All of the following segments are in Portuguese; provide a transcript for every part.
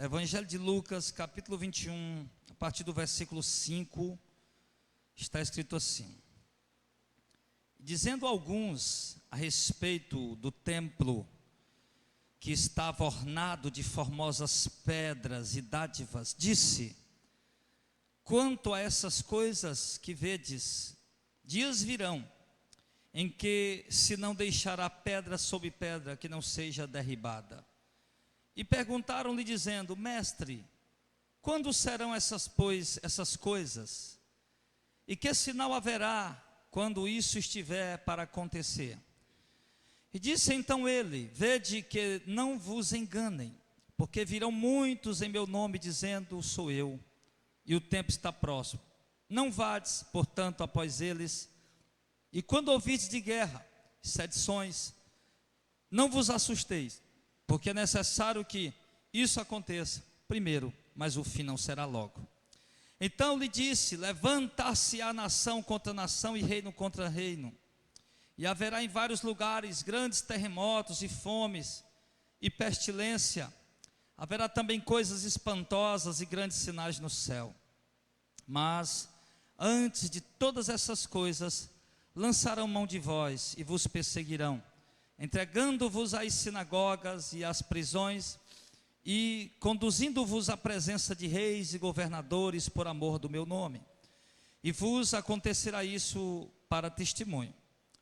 Evangelho de Lucas, capítulo 21, a partir do versículo 5, está escrito assim: dizendo alguns a respeito do templo que estava ornado de formosas pedras e dádivas, disse: quanto a essas coisas que vedes, dias virão em que se não deixará pedra sobre pedra que não seja derribada. E perguntaram-lhe dizendo: mestre, quando serão essas coisas? E que sinal haverá quando isso estiver para acontecer? E disse então ele: vede que não vos enganem, porque virão muitos em meu nome dizendo: sou eu, e o tempo está próximo. Não vades, portanto, após eles. E quando ouvides de guerra, sedições, não vos assusteis, porque é necessário que isso aconteça primeiro, mas o fim não será logo. Então lhe disse: levantar-se-á nação contra nação e reino contra reino, e haverá em vários lugares grandes terremotos e fomes e pestilência. Haverá também coisas espantosas e grandes sinais no céu. Mas antes de todas essas coisas, lançarão mão de vós e vos perseguirão, entregando-vos às sinagogas e às prisões, e conduzindo-vos à presença de reis e governadores por amor do meu nome. E vos acontecerá isso para testemunho.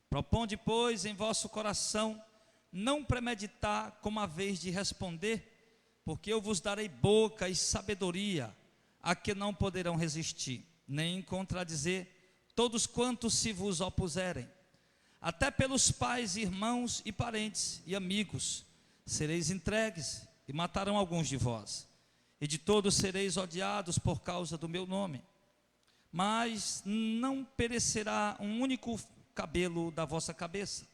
Proponde, pois, em vosso coração não premeditar como a vez de responder, porque eu vos darei boca e sabedoria a que não poderão resistir, nem contradizer todos quantos se vos opuserem. Até pelos pais, irmãos e parentes e amigos sereis entregues, e matarão alguns de vós, e de todos sereis odiados por causa do meu nome. Mas não perecerá um único cabelo da vossa cabeça.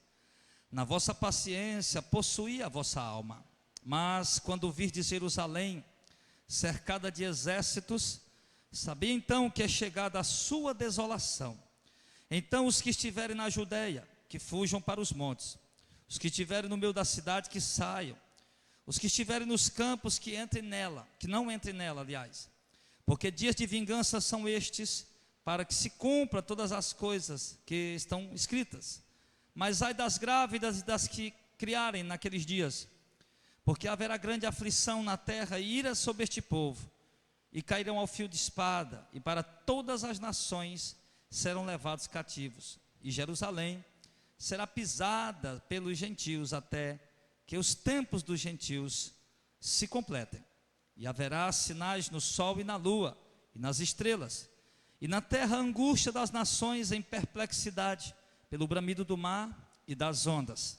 Na vossa paciência possuí a vossa alma. Mas quando virdes Jerusalém cercada de exércitos, sabei então que é chegada a sua desolação. Então os que estiverem na Judeia, que fujam para os montes; os que estiverem no meio da cidade, que saiam; os que estiverem nos campos, que entrem nela, que não entrem nela, aliás. Porque dias de vingança são estes, para que se cumpra todas as coisas que estão escritas. Mas ai das grávidas e das que criarem naqueles dias, porque haverá grande aflição na terra e ira sobre este povo, e cairão ao fio de espada, e para todas as nações serão levados cativos, e Jerusalém será pisada pelos gentios, até que os tempos dos gentios se completem. E haverá sinais no sol e na lua, e nas estrelas, e na terra a angústia das nações em perplexidade, pelo bramido do mar e das ondas,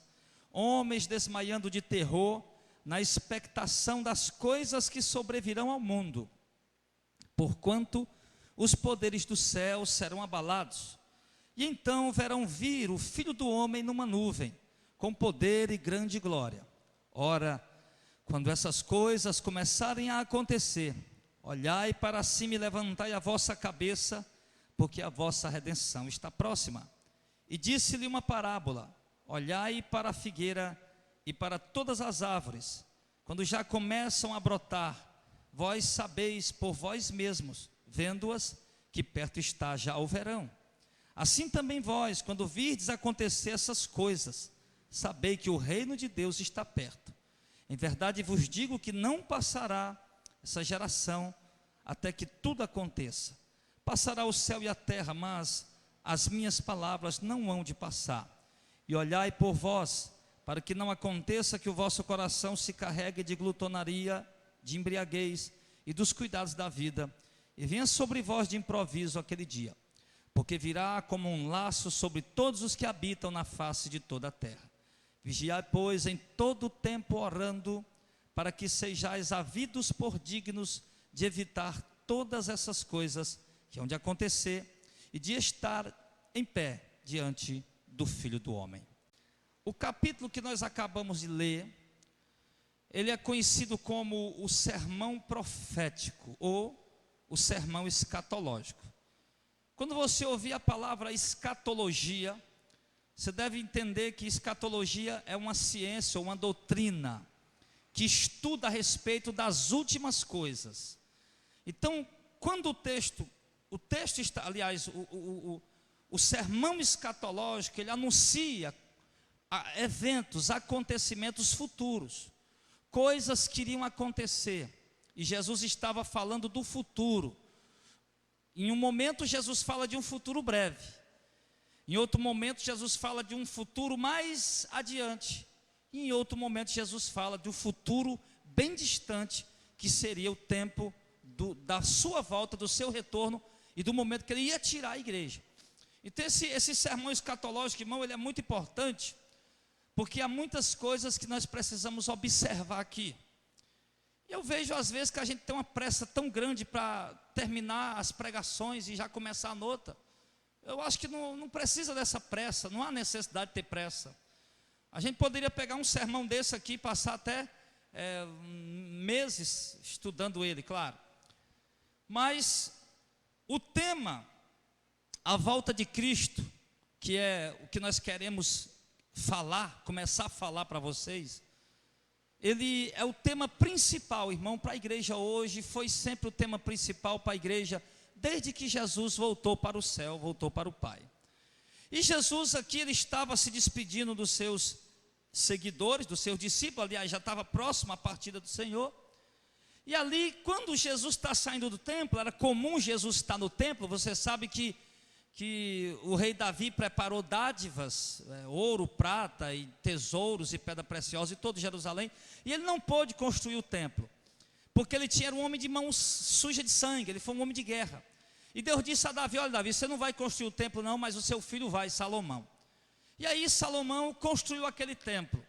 homens desmaiando de terror, na expectação das coisas que sobrevirão ao mundo, porquanto os poderes do céu serão abalados. E então verão vir o Filho do Homem numa nuvem, com poder e grande glória. Ora, quando essas coisas começarem a acontecer, olhai para cima e levantai a vossa cabeça, porque a vossa redenção está próxima. E disse-lhe uma parábola: olhai para a figueira e para todas as árvores, quando já começam a brotar, vós sabeis por vós mesmos, vendo-as, que perto está já o verão. Assim também vós, quando virdes acontecer essas coisas, sabei que o reino de Deus está perto. Em verdade vos digo que não passará essa geração até que tudo aconteça. Passará o céu e a terra, mas as minhas palavras não hão de passar. E olhai por vós, para que não aconteça que o vosso coração se carregue de glutonaria, de embriaguez e dos cuidados da vida, e venha sobre vós de improviso aquele dia, porque virá como um laço sobre todos os que habitam na face de toda a terra. Vigiai, pois, em todo o tempo orando, para que sejais havidos por dignos de evitar todas essas coisas que hão de acontecer, e de estar em pé diante do Filho do Homem. O capítulo que nós acabamos de ler, ele é conhecido como o sermão profético, ou o sermão escatológico. Quando você ouvir a palavra escatologia, você deve entender que escatologia é uma ciência ou uma doutrina que estuda a respeito das últimas coisas. Então, quando o texto está, aliás, o sermão escatológico, ele anuncia eventos, acontecimentos futuros, coisas que iriam acontecer, e Jesus estava falando do futuro. Em um momento Jesus fala de um futuro breve, em outro momento Jesus fala de um futuro mais adiante, e em outro momento Jesus fala de um futuro bem distante, que seria o tempo da sua volta, do seu retorno, e do momento que ele ia tirar a igreja. Então esse sermão escatológico, irmão, ele é muito importante, porque há muitas coisas que nós precisamos observar aqui. E eu vejo às vezes que a gente tem uma pressa tão grande para terminar as pregações e já começar a nota. Eu acho que não precisa dessa pressa, não há necessidade de ter pressa. A gente poderia pegar um sermão desse aqui e passar até meses estudando ele, claro. Mas o tema, a volta de Cristo, que é o que nós queremos começar a falar para vocês, ele é o tema principal, irmão, para a igreja hoje, foi sempre o tema principal para a igreja, desde que Jesus voltou para o céu, voltou para o Pai. E Jesus aqui, ele estava se despedindo dos seus seguidores, dos seus discípulos, aliás, já estava próximo à partida do Senhor. E ali, quando Jesus está saindo do templo, era comum Jesus estar no templo, você sabe que o rei Davi preparou dádivas, ouro, prata e tesouros e pedra preciosa em todo Jerusalém, e ele não pôde construir o templo, porque ele era um homem de mãos sujas de sangue, ele foi um homem de guerra. E Deus disse a Davi: olha, Davi, você não vai construir o templo não, mas o seu filho vai, Salomão. E aí Salomão construiu aquele templo,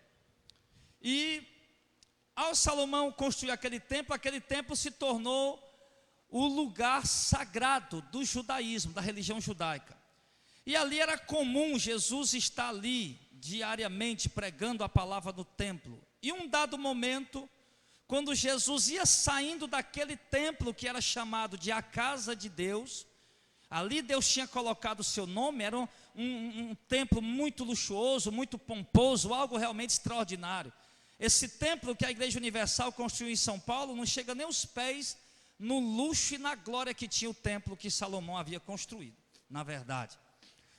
e ao Salomão construir aquele templo se tornou o lugar sagrado do judaísmo, da religião judaica. E ali era comum Jesus estar ali diariamente pregando a palavra no templo. E um dado momento, quando Jesus ia saindo daquele templo que era chamado de a casa de Deus, ali Deus tinha colocado o seu nome, era um templo muito luxuoso, muito pomposo, algo realmente extraordinário. Esse templo que a Igreja Universal construiu em São Paulo não chega nem aos pés no luxo e na glória que tinha o templo que Salomão havia construído, na verdade.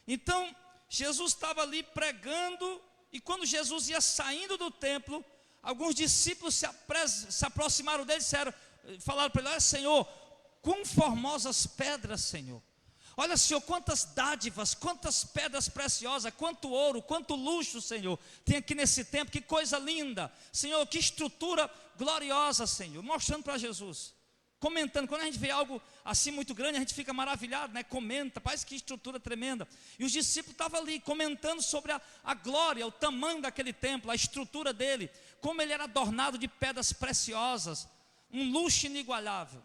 Então, Jesus estava ali pregando, e quando Jesus ia saindo do templo, alguns discípulos se aproximaram dele e falaram para ele: olha, Senhor, quão formosas pedras, Senhor. Olha, Senhor, quantas dádivas, quantas pedras preciosas, quanto ouro, quanto luxo, Senhor, tem aqui nesse templo, que coisa linda, Senhor, que estrutura gloriosa, Senhor, mostrando para Jesus, comentando. Quando a gente vê algo assim muito grande, a gente fica maravilhado, né? Comenta, parece que estrutura tremenda. E os discípulos estavam ali comentando sobre a glória, o tamanho daquele templo, a estrutura dele, como ele era adornado de pedras preciosas, um luxo inigualável,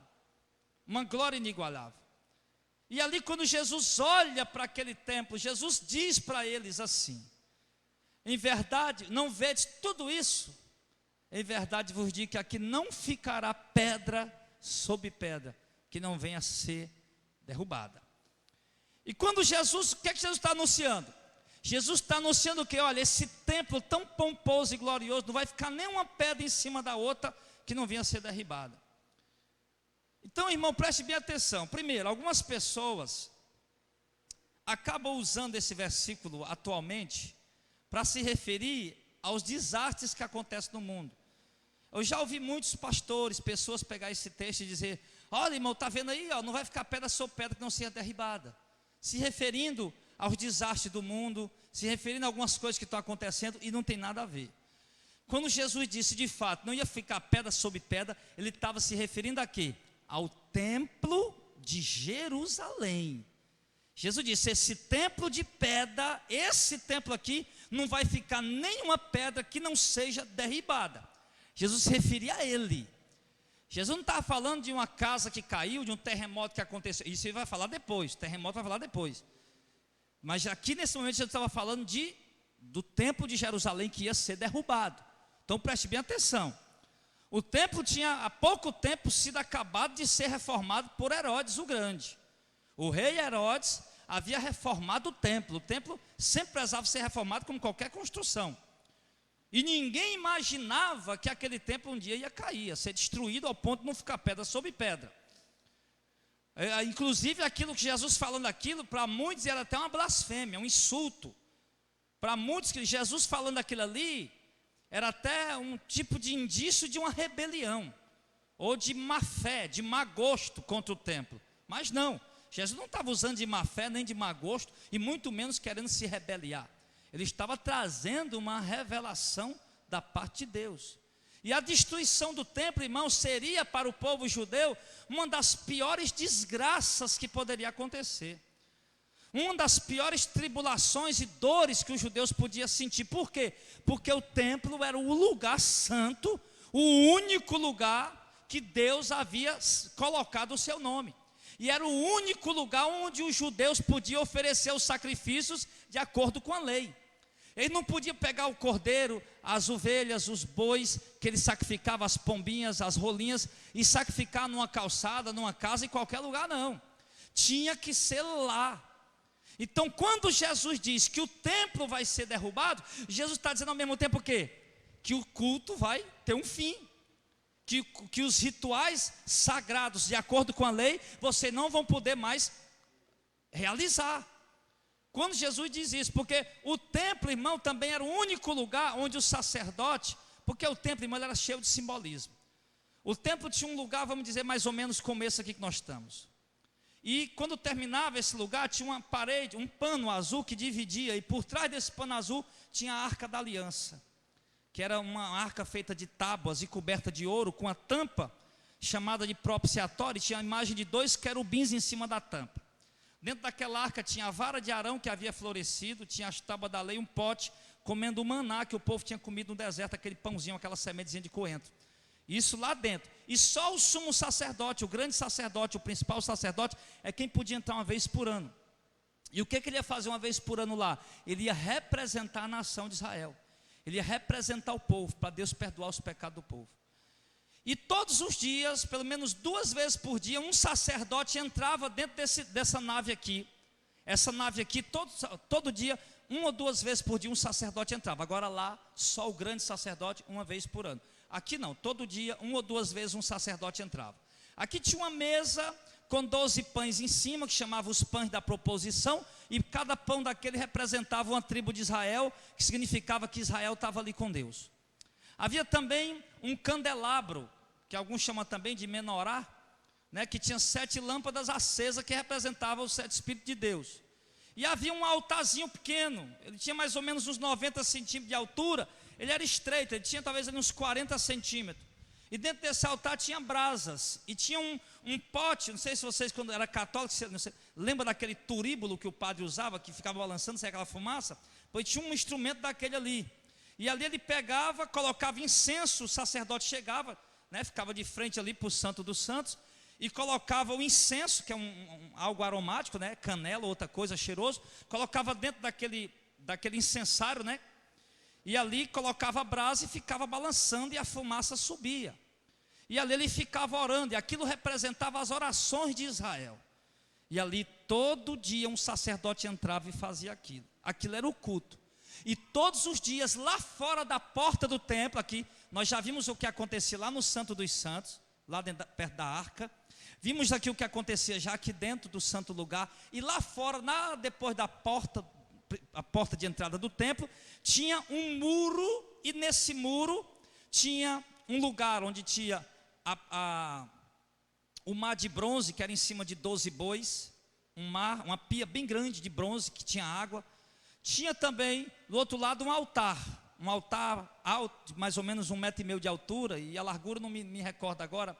uma glória inigualável. E ali, quando Jesus olha para aquele templo, Jesus diz para eles assim: em verdade, não vedes tudo isso? Em verdade vos digo que aqui não ficará pedra sobre pedra que não venha a ser derrubada. E quando Jesus, o que é que Jesus está anunciando? Jesus está anunciando o que? Olha, esse templo tão pomposo e glorioso, não vai ficar nenhuma pedra em cima da outra que não venha a ser derribada. Então, irmão, preste bem atenção. Primeiro, algumas pessoas acabam usando esse versículo atualmente para se referir aos desastres que acontecem no mundo. Eu já ouvi muitos pastores, pessoas pegar esse texto e dizer: olha, irmão, está vendo aí, ó, não vai ficar pedra sobre pedra que não seja derribada, se referindo aos desastres do mundo, se referindo a algumas coisas que estão acontecendo, e não tem nada a ver. Quando Jesus disse de fato não ia ficar pedra sobre pedra, ele estava se referindo a quê? Ao templo de Jerusalém. Jesus disse: esse templo de pedra, esse templo aqui, não vai ficar nenhuma pedra que não seja derribada. Jesus se referia a ele. Jesus não estava falando de uma casa que caiu, de um terremoto que aconteceu. Isso ele vai falar depois, terremoto vai falar depois. Mas aqui nesse momento Jesus estava falando do templo de Jerusalém que ia ser derrubado. Então preste bem atenção. O templo tinha há pouco tempo sido acabado de ser reformado por Herodes o Grande. O rei Herodes havia reformado o templo. O templo sempre precisava ser reformado como qualquer construção. E ninguém imaginava que aquele templo um dia ia cair, ia ser destruído ao ponto de não ficar pedra sobre pedra. Inclusive aquilo que Jesus falando aquilo, para muitos era até uma blasfêmia, um insulto. Para muitos, que Jesus falando aquilo ali, era até um tipo de indício de uma rebelião, ou de má fé, de má gosto contra o templo. Mas não, Jesus não estava usando de má fé, nem de má gosto, e muito menos querendo se rebeliar. Ele estava trazendo uma revelação da parte de Deus. E a destruição do templo, irmão, seria para o povo judeu uma das piores desgraças que poderia acontecer. Uma das piores tribulações e dores que os judeus podiam sentir. Por quê? Porque o templo era o lugar santo, o único lugar que Deus havia colocado o seu nome. E era o único lugar onde os judeus podiam oferecer os sacrifícios de acordo com a lei. Ele não podia pegar o cordeiro, as ovelhas, os bois, que ele sacrificava, as pombinhas, as rolinhas, e sacrificar numa calçada, numa casa, em qualquer lugar, não. Tinha que ser lá. Então, quando Jesus diz que o templo vai ser derrubado, Jesus está dizendo ao mesmo tempo o quê? Que o culto vai ter um fim. Que os rituais sagrados, de acordo com a lei, você não vão poder mais realizar. Quando Jesus diz isso, porque o templo, irmão, também era o único lugar onde o sacerdote, porque o templo, irmão, era cheio de simbolismo. O templo tinha um lugar, vamos dizer, mais ou menos como esse aqui que nós estamos. E quando terminava esse lugar, tinha uma parede, um pano azul que dividia, e por trás desse pano azul tinha a Arca da Aliança, que era uma arca feita de tábuas e coberta de ouro, com a tampa chamada de propiciatório, e tinha a imagem de 2 querubins em cima da tampa. Dentro daquela arca tinha a vara de Arão que havia florescido, tinha as tábuas da lei, um pote, comendo o maná que o povo tinha comido no deserto, aquele pãozinho, aquela sementezinha de coentro. Isso lá dentro. E só o sumo sacerdote, o grande sacerdote, o principal sacerdote, é quem podia entrar uma vez por ano. E o que ele ia fazer uma vez por ano lá? Ele ia representar a nação de Israel. Ele ia representar o povo, para Deus perdoar os pecados do povo. E todos os dias, pelo menos 2 vezes por dia, um sacerdote entrava dentro dessa nave aqui. Essa nave aqui, todo dia, 1 ou 2 vezes por dia, um sacerdote entrava. Agora lá, só o grande sacerdote, 1 vez por ano. Aqui não, todo dia, 1 ou 2 vezes um sacerdote entrava. Aqui tinha uma mesa com 12 pães em cima, que chamava os pães da proposição, e cada pão daquele representava uma tribo de Israel, que significava que Israel estava ali com Deus. Havia também um candelabro, que alguns chamam também de menorá, né, que tinha 7 lâmpadas acesas, que representavam os 7 Espíritos de Deus. E havia um altarzinho pequeno, ele tinha mais ou menos uns 90 centímetros de altura, ele era estreito, ele tinha talvez ali uns 40 centímetros. E dentro desse altar tinha brasas, e tinha um pote, não sei se vocês, quando era católico, lembra daquele turíbulo que o padre usava, que ficava balançando, saia aquela fumaça? Pois tinha um instrumento daquele ali. E ali ele pegava, colocava incenso, o sacerdote chegava, né, ficava de frente ali para o Santo dos Santos, e colocava o incenso, que é algo aromático, né, canela ou outra coisa, cheiroso, colocava dentro daquele incensário, né, e ali colocava a brasa e ficava balançando, e a fumaça subia. E ali ele ficava orando, e aquilo representava as orações de Israel. E ali todo dia um sacerdote entrava e fazia aquilo. Aquilo era o culto. E todos os dias, lá fora da porta do templo, aqui, nós já vimos o que acontecia lá no Santo dos Santos, lá dentro, perto da arca. Vimos aqui o que acontecia já aqui dentro do santo lugar. E lá fora, depois da porta, a porta de entrada do templo, tinha um muro, e nesse muro tinha um lugar onde tinha o mar de bronze, que era em cima de 12 bois, uma pia bem grande de bronze, que tinha água. Tinha também, do outro lado, um altar alto, de mais ou menos 1,5 metro de altura, e a largura não me recordo agora.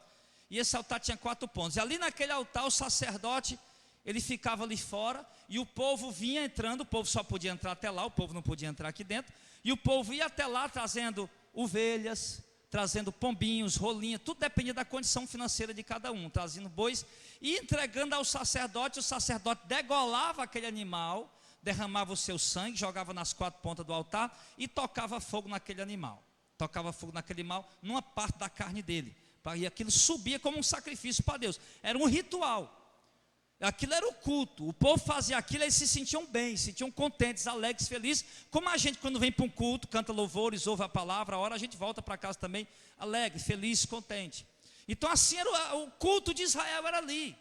E esse altar tinha 4 pontos. E ali naquele altar, o sacerdote, ele ficava ali fora, e o povo vinha entrando. O povo só podia entrar até lá, o povo não podia entrar aqui dentro. E o povo ia até lá trazendo ovelhas, trazendo pombinhos, rolinhas, tudo dependia da condição financeira de cada um, trazendo bois, e entregando ao sacerdote. O sacerdote degolava aquele animal, derramava o seu sangue, jogava nas 4 pontas do altar e tocava fogo naquele animal. Tocava fogo naquele animal, numa parte da carne dele. E aquilo subia como um sacrifício para Deus. Era um ritual. Aquilo era o culto. O povo fazia aquilo, eles se sentiam bem, se sentiam contentes, alegres, felizes. Como a gente, quando vem para um culto, canta louvores, ouve a palavra, a hora a gente volta para casa também alegre, feliz, contente. Então assim era o culto de Israel, era ali.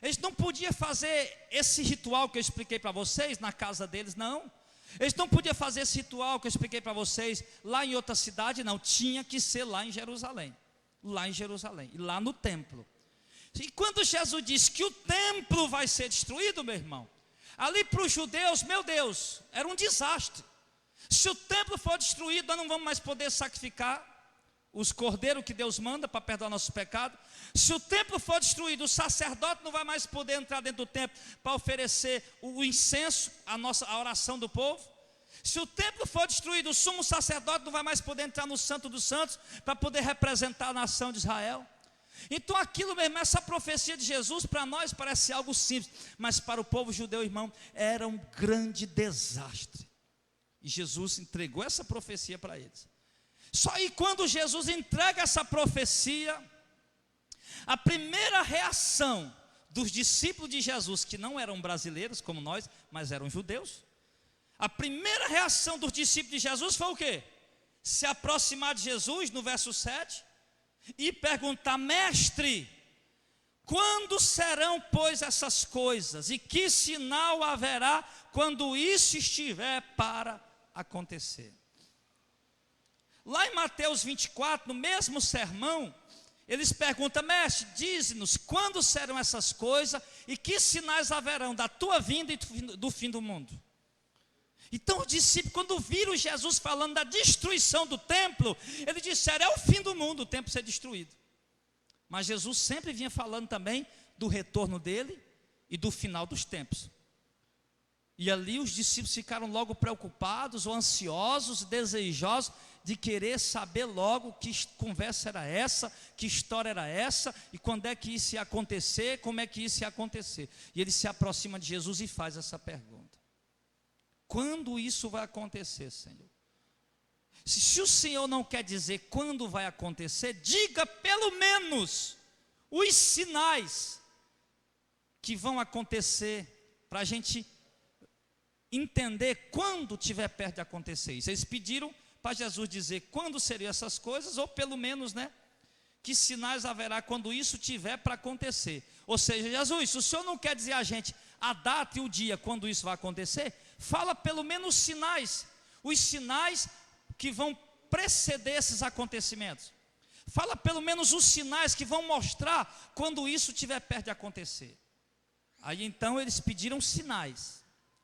Eles não podiam fazer esse ritual que eu expliquei para vocês na casa deles, não. Eles não podiam fazer esse ritual que eu expliquei para vocês lá em outra cidade, não. Tinha que ser lá em Jerusalém. Lá em Jerusalém, e lá no templo. E quando Jesus disse que o templo vai ser destruído, meu irmão, ali para os judeus, meu Deus, era um desastre. Se o templo for destruído, nós não vamos mais poder sacrificar os cordeiros que Deus manda para perdoar nossos pecados. Se o templo for destruído, o sacerdote não vai mais poder entrar dentro do templo para oferecer o incenso, a oração do povo. Se o templo for destruído, o sumo sacerdote não vai mais poder entrar no Santo dos Santos para poder representar a nação de Israel. Então aquilo mesmo, essa profecia de Jesus para nós parece algo simples, mas para o povo judeu, irmão, era um grande desastre. E Jesus entregou essa profecia para eles. Só aí quando Jesus entrega essa profecia, a primeira reação dos discípulos de Jesus, que não eram brasileiros como nós, mas eram judeus, a primeira reação dos discípulos de Jesus foi o quê? Se aproximar de Jesus, no verso 7, e perguntar: mestre, quando serão, pois, essas coisas? E que sinal haverá quando isso estiver para acontecer? Lá em Mateus 24, no mesmo sermão, eles perguntam: mestre, dize-nos quando serão essas coisas e que sinais haverão da tua vinda e do fim do mundo. Então os discípulos, quando viram Jesus falando da destruição do templo, eles disseram: é o fim do mundo, o templo ser destruído. Mas Jesus sempre vinha falando também do retorno dele e do final dos tempos. E ali os discípulos ficaram logo preocupados, ou ansiosos, desejosos de querer saber logo que conversa era essa, que história era essa, e quando é que isso ia acontecer, como é que isso ia acontecer. E ele se aproxima de Jesus e faz essa pergunta: quando isso vai acontecer, Senhor? Se o Senhor não quer dizer quando vai acontecer, diga pelo menos os sinais que vão acontecer, para a gente entender quando estiver perto de acontecer isso. Eles pediram para Jesus dizer quando seriam essas coisas, ou pelo menos, que sinais haverá quando isso tiver para acontecer. Ou seja, Jesus, se o Senhor não quer dizer a gente a data e o dia quando isso vai acontecer, fala pelo menos os sinais que vão preceder esses acontecimentos. Fala pelo menos os sinais que vão mostrar quando isso estiver perto de acontecer. Aí então eles pediram sinais,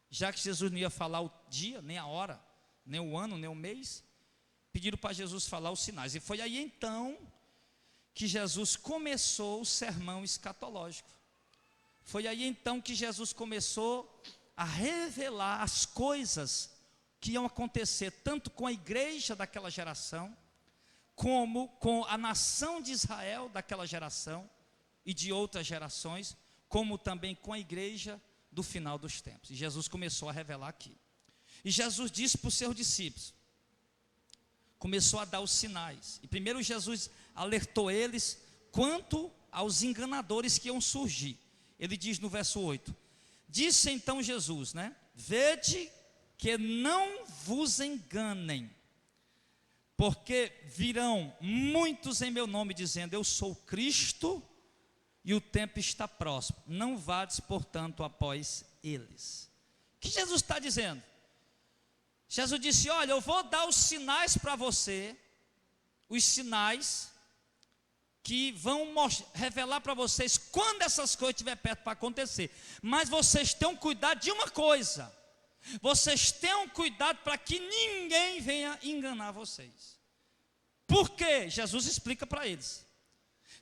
já que Jesus não ia falar o dia, nem a hora, nem o ano, nem o mês, pediram para Jesus falar os sinais. E foi aí então que Jesus começou o sermão escatológico. Foi aí então que Jesus começou a revelar as coisas que iam acontecer, tanto com a igreja daquela geração, como com a nação de Israel daquela geração e de outras gerações, como também com a igreja do final dos tempos. E Jesus começou a revelar aqui. E Jesus disse para os seus discípulos, começou a dar os sinais. E primeiro Jesus alertou eles quanto aos enganadores que iam surgir. Ele diz no verso 8: disse então Jesus, vede que não vos enganem, porque virão muitos em meu nome dizendo: eu sou Cristo, e o tempo está próximo, não vades portanto após eles. O que Jesus está dizendo? Jesus disse: olha, eu vou dar os sinais para você, os sinais que vão revelar para vocês quando essas coisas estiverem perto para acontecer. Mas vocês tenham cuidado de uma coisa: vocês tenham cuidado para que ninguém venha enganar vocês. Por quê? Jesus explica para eles: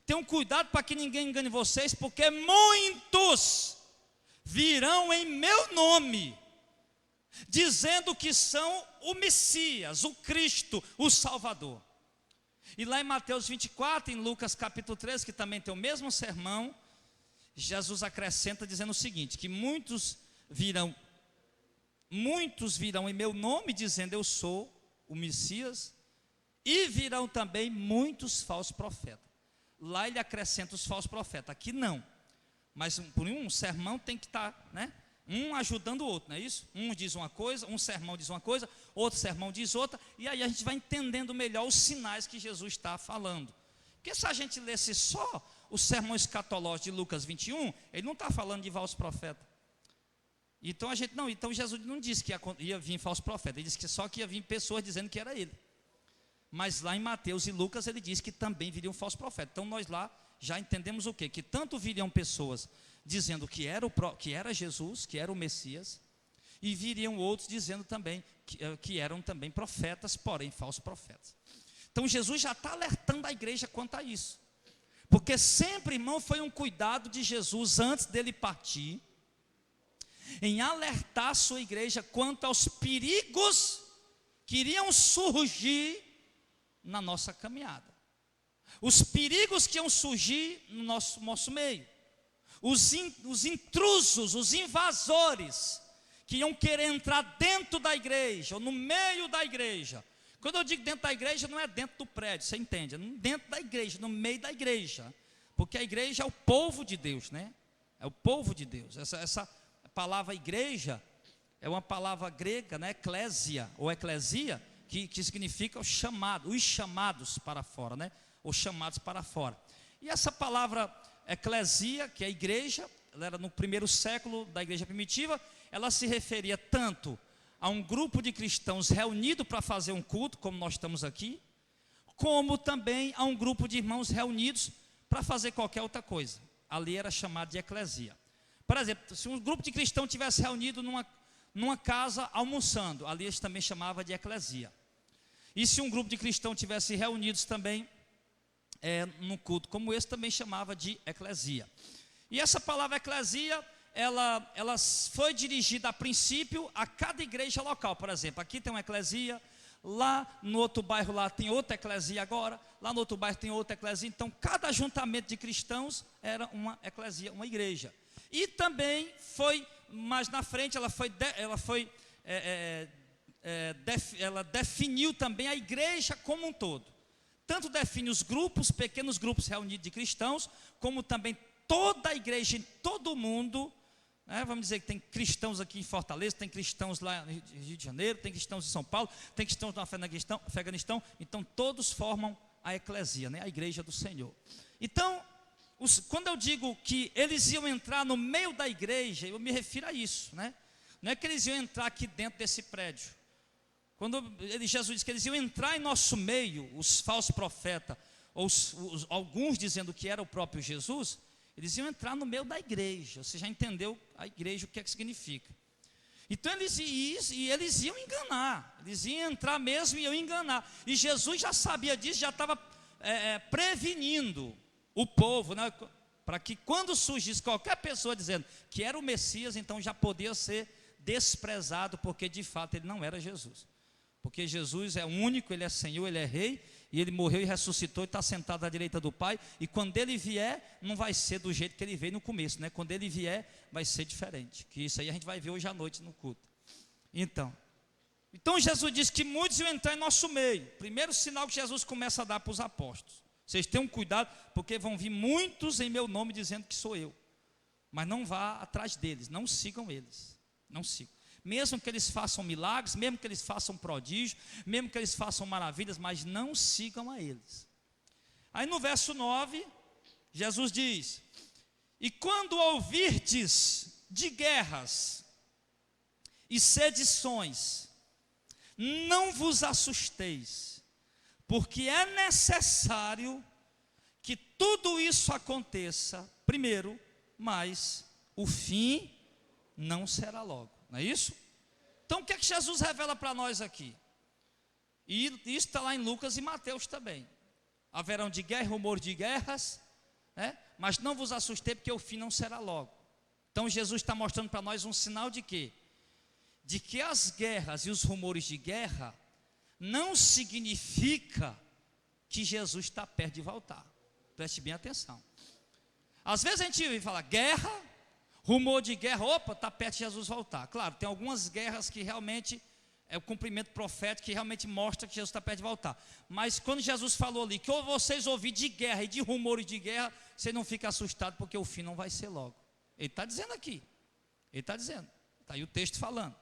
tenham cuidado para que ninguém engane vocês, porque muitos virão em meu nome, dizendo que são o Messias, o Cristo, o Salvador. E lá em Mateus 24, em Lucas capítulo 13, que também tem o mesmo sermão, Jesus acrescenta dizendo o seguinte: que muitos virão em meu nome dizendo: eu sou o Messias, e virão também muitos falsos profetas. Lá ele acrescenta os falsos profetas, aqui não. Mas por um sermão tem que estar, né? Um ajudando o outro, não é isso? Um diz uma coisa, um sermão diz uma coisa, outro sermão diz outra, e aí a gente vai entendendo melhor os sinais que Jesus está falando. Porque se a gente lesse só o sermão escatológico de Lucas 21, ele não está falando de falso profeta. Então então Jesus não disse que ia vir falso profeta, ele disse que só que ia vir pessoas dizendo que era ele. Mas lá em Mateus e Lucas ele diz que também viriam falso profeta. Então nós lá já entendemos o quê? Que tanto viriam pessoas dizendo que era Jesus, que era o Messias, e viriam outros dizendo também que eram também profetas, porém falsos profetas. Então Jesus já está alertando a igreja quanto a isso, porque sempre, irmão, foi um cuidado de Jesus antes dele partir, em alertar a sua igreja quanto aos perigos que iriam surgir na nossa caminhada, os perigos que iam surgir no nosso meio, os intrusos, os invasores, que iam querer entrar dentro da igreja, ou no meio da igreja. Quando eu digo dentro da igreja, não é dentro do prédio, você entende? É dentro da igreja, no meio da igreja, porque a igreja é o povo de Deus, né? É o povo de Deus. Essa palavra igreja é uma palavra grega, né? Eclésia, ou eclesia, que significa os chamados para fora, né? Os chamados para fora. E essa palavra eclesia, que é a igreja, ela era no primeiro século da igreja primitiva, ela se referia tanto a um grupo de cristãos reunido para fazer um culto, como nós estamos aqui, como também a um grupo de irmãos reunidos para fazer qualquer outra coisa. Ali era chamado de eclesia. Por exemplo, se um grupo de cristãos tivesse reunido numa casa almoçando, ali eles também chamava de eclesia. E se um grupo de cristãos tivesse reunidos também num culto como esse, também chamava de eclesia. E essa palavra eclesia, ela foi dirigida a princípio a cada igreja local. Por exemplo, aqui tem uma eclesia, lá no outro bairro lá tem outra eclesia agora, lá no outro bairro tem outra eclesia. Então cada ajuntamento de cristãos era uma eclesia, uma igreja. E também foi, mais na frente, ela definiu também a igreja como um todo. Tanto define os grupos, pequenos grupos reunidos de cristãos, como também toda a igreja em todo o mundo, né? Vamos dizer que tem cristãos aqui em Fortaleza, tem cristãos lá no Rio de Janeiro, tem cristãos em São Paulo, tem cristãos no Afeganistão, então todos formam a eclesia, né? A igreja do Senhor. Então, quando eu digo que eles iam entrar no meio da igreja, eu me refiro a isso, né? Não é que eles iam entrar aqui dentro desse prédio. Quando Jesus disse que eles iam entrar em nosso meio, os falsos profetas, ou alguns dizendo que era o próprio Jesus, eles iam entrar no meio da igreja. Você já entendeu a igreja, o que é que significa? Então eles iam enganar, eles iam entrar mesmo e iam enganar. E Jesus já sabia disso, já estava prevenindo o povo, né? Para que quando surgisse qualquer pessoa dizendo que era o Messias, então já podia ser desprezado, porque de fato ele não era Jesus. Porque Jesus é único, ele é Senhor, ele é Rei, e ele morreu e ressuscitou e está sentado à direita do Pai. E quando ele vier, não vai ser do jeito que ele veio no começo, né? Quando ele vier, vai ser diferente. Que isso aí a gente vai ver hoje à noite no culto. Então Jesus disse que muitos iam entrar em nosso meio. Primeiro sinal que Jesus começa a dar para os apóstolos: vocês tenham cuidado, porque vão vir muitos em meu nome dizendo que sou eu. Mas não vá atrás deles, não sigam eles, não sigam. Mesmo que eles façam milagres, mesmo que eles façam prodígios, mesmo que eles façam maravilhas, mas não sigam a eles. Aí no verso 9, Jesus diz: e quando ouvirdes de guerras e sedições, não vos assusteis, porque é necessário que tudo isso aconteça primeiro, mas o fim não será logo. Não é isso? Então o que é que Jesus revela para nós aqui? E isso está lá em Lucas e Mateus também. Haverão de guerra, rumor de guerras, né? Mas não vos assustei, porque o fim não será logo. Então Jesus está mostrando para nós um sinal de quê? De que as guerras e os rumores de guerra não significa que Jesus está perto de voltar. Preste bem atenção. Às vezes a gente fala guerra, rumor de guerra, opa, está perto de Jesus voltar. Claro, tem algumas guerras que realmente é o cumprimento profético, que realmente mostra que Jesus está perto de voltar. Mas quando Jesus falou ali, que vocês ouvirem de guerra e de rumores de guerra, você não fica assustado, porque o fim não vai ser logo. Ele está dizendo aqui. Ele está dizendo. Está aí o texto falando.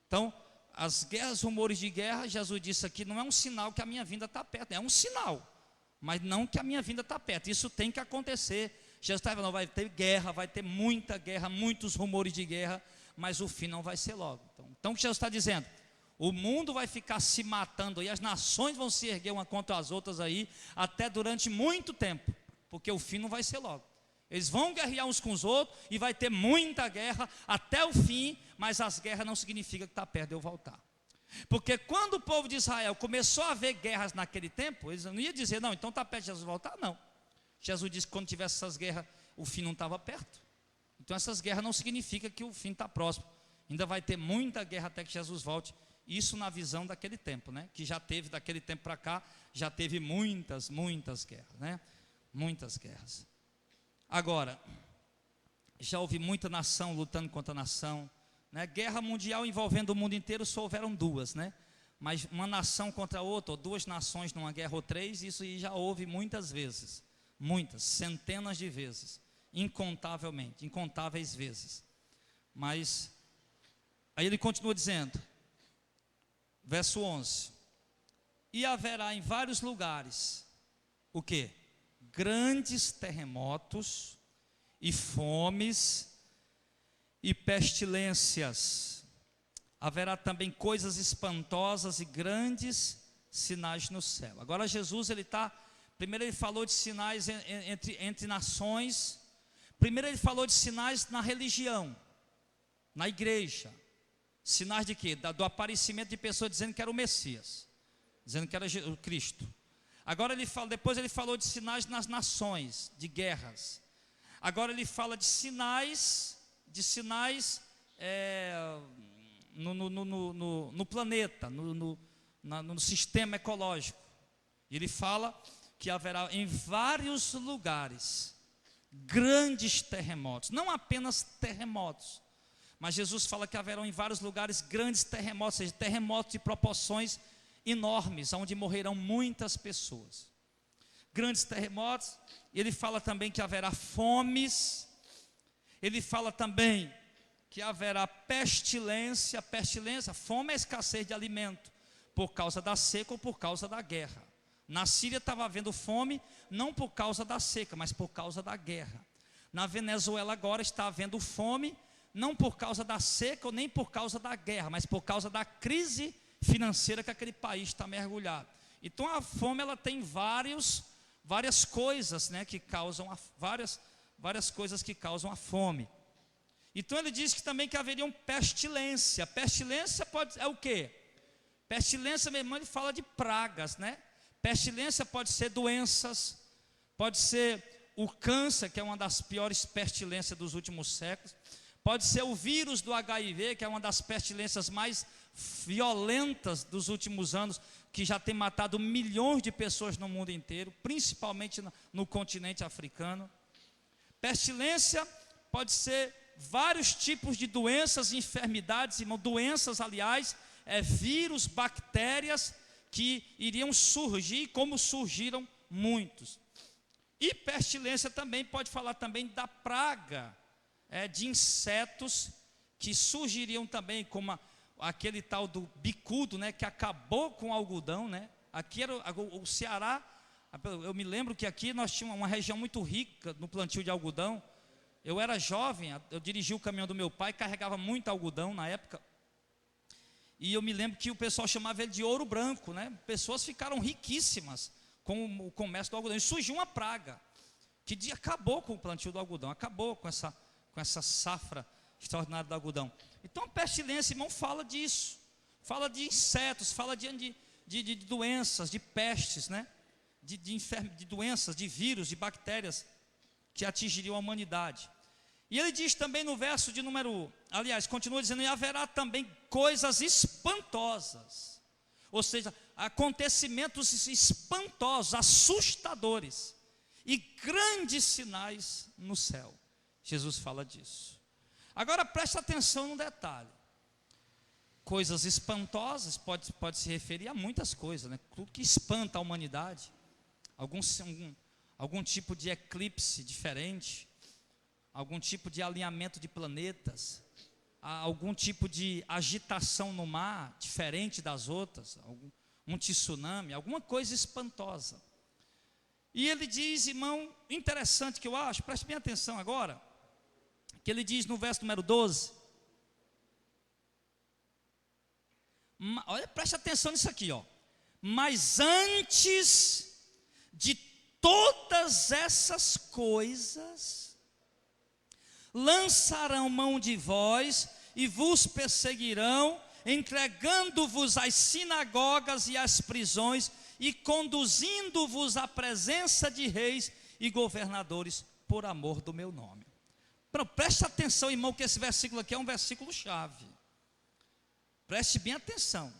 Então, as guerras, rumores de guerra, Jesus disse aqui, não é um sinal que a minha vinda está perto. É um sinal, mas não que a minha vinda está perto. Isso tem que acontecer. Jesus está falando, vai ter guerra, vai ter muita guerra, muitos rumores de guerra, mas o fim não vai ser logo. Então o que Jesus está dizendo? O mundo vai ficar se matando e as nações vão se erguer uma contra as outras aí, até durante muito tempo, porque o fim não vai ser logo. Eles vão guerrear uns com os outros e vai ter muita guerra até o fim, mas as guerras não significam que está perto de eu voltar. Porque quando o povo de Israel começou a ver guerras naquele tempo, eles não iam dizer, não, então está perto de Jesus voltar, não. Jesus disse que quando tivesse essas guerras, o fim não estava perto. Então essas guerras não significam que o fim está próximo. Ainda vai ter muita guerra até que Jesus volte. Isso na visão daquele tempo, né? Que já teve, daquele tempo para cá, já teve muitas guerras, né? Muitas guerras. Agora, já houve muita nação lutando contra nação, né? Guerra mundial envolvendo o mundo inteiro só houveram duas, né? Mas uma nação contra outra, ou duas nações numa guerra ou três, isso aí já houve muitas vezes. Muitas, centenas de vezes, incontáveis vezes. Mas, aí ele continua dizendo, verso 11, e haverá em vários lugares, o quê? Grandes terremotos, e fomes, e pestilências. Haverá também coisas espantosas e grandes sinais no céu. Agora Jesus, primeiro ele falou de sinais entre nações. Primeiro ele falou de sinais na religião, na igreja. Sinais de quê? Do aparecimento de pessoas dizendo que era o Messias, dizendo que era o Cristo. Agora depois ele falou de sinais nas nações, de guerras. Agora ele fala de sinais no planeta, no sistema ecológico. E ele fala que haverá em vários lugares grandes terremotos, não apenas terremotos, mas Jesus fala que haverão em vários lugares grandes terremotos, ou seja, terremotos de proporções enormes, onde morrerão muitas pessoas. Grandes terremotos. Ele fala também que haverá fomes. Ele fala também que haverá pestilência. Fome é escassez de alimento, por causa da seca ou por causa da guerra. Na Síria estava havendo fome, não por causa da seca, mas por causa da guerra. Na Venezuela agora está havendo fome, não por causa da seca ou nem por causa da guerra, mas por causa da crise financeira que aquele país está mergulhado. Então a fome, ela tem várias coisas, né, que causam várias coisas que causam a fome. Então ele diz que também que haveriam pestilência. Pestilência é o quê? Pestilência, meu irmão, ele fala de pragas, né? Pestilência pode ser doenças, pode ser o câncer, que é uma das piores pestilências dos últimos séculos, pode ser o vírus do HIV, que é uma das pestilências mais violentas dos últimos anos, que já tem matado milhões de pessoas no mundo inteiro, principalmente no continente africano. Pestilência pode ser vários tipos de doenças e enfermidades, irmão, doenças, aliás, vírus, bactérias, que iriam surgir, como surgiram muitos. E pestilência também pode falar também da praga, de insetos que surgiriam também, como aquele tal do bicudo, né, que acabou com o algodão, né? Aqui era o Ceará. Eu me lembro que aqui nós tínhamos uma região muito rica no plantio de algodão. Eu era jovem, eu dirigi o caminhão do meu pai, carregava muito algodão na época. E eu me lembro que o pessoal chamava ele de ouro branco, né? Pessoas ficaram riquíssimas com o comércio do algodão. E surgiu uma praga que acabou com o plantio do algodão, acabou com essa safra extraordinária do algodão. Então a pestilência, irmão, fala disso. Fala de insetos, fala de doenças, de pestes, né? De doenças, de vírus, de bactérias que atingiriam a humanidade. E ele diz também no verso de número, aliás, continua dizendo, e haverá também coisas espantosas, ou seja, acontecimentos espantosos, assustadores, e grandes sinais no céu. Jesus fala disso. Agora presta atenção num detalhe. Coisas espantosas pode se referir a muitas coisas, né? Tudo que espanta a humanidade, algum tipo de eclipse diferente, algum tipo de alinhamento de planetas, algum tipo de agitação no mar, diferente das outras, um tsunami, alguma coisa espantosa. E ele diz, irmão, interessante que eu acho, preste bem atenção agora, que ele diz no verso número 12, olha, preste atenção nisso aqui, ó. Mas antes de todas essas coisas, lançarão mão de vós e vos perseguirão, entregando-vos às sinagogas e às prisões e conduzindo-vos à presença de reis e governadores por amor do meu nome. Preste atenção, irmão, que esse versículo aqui é um versículo chave. Preste bem atenção.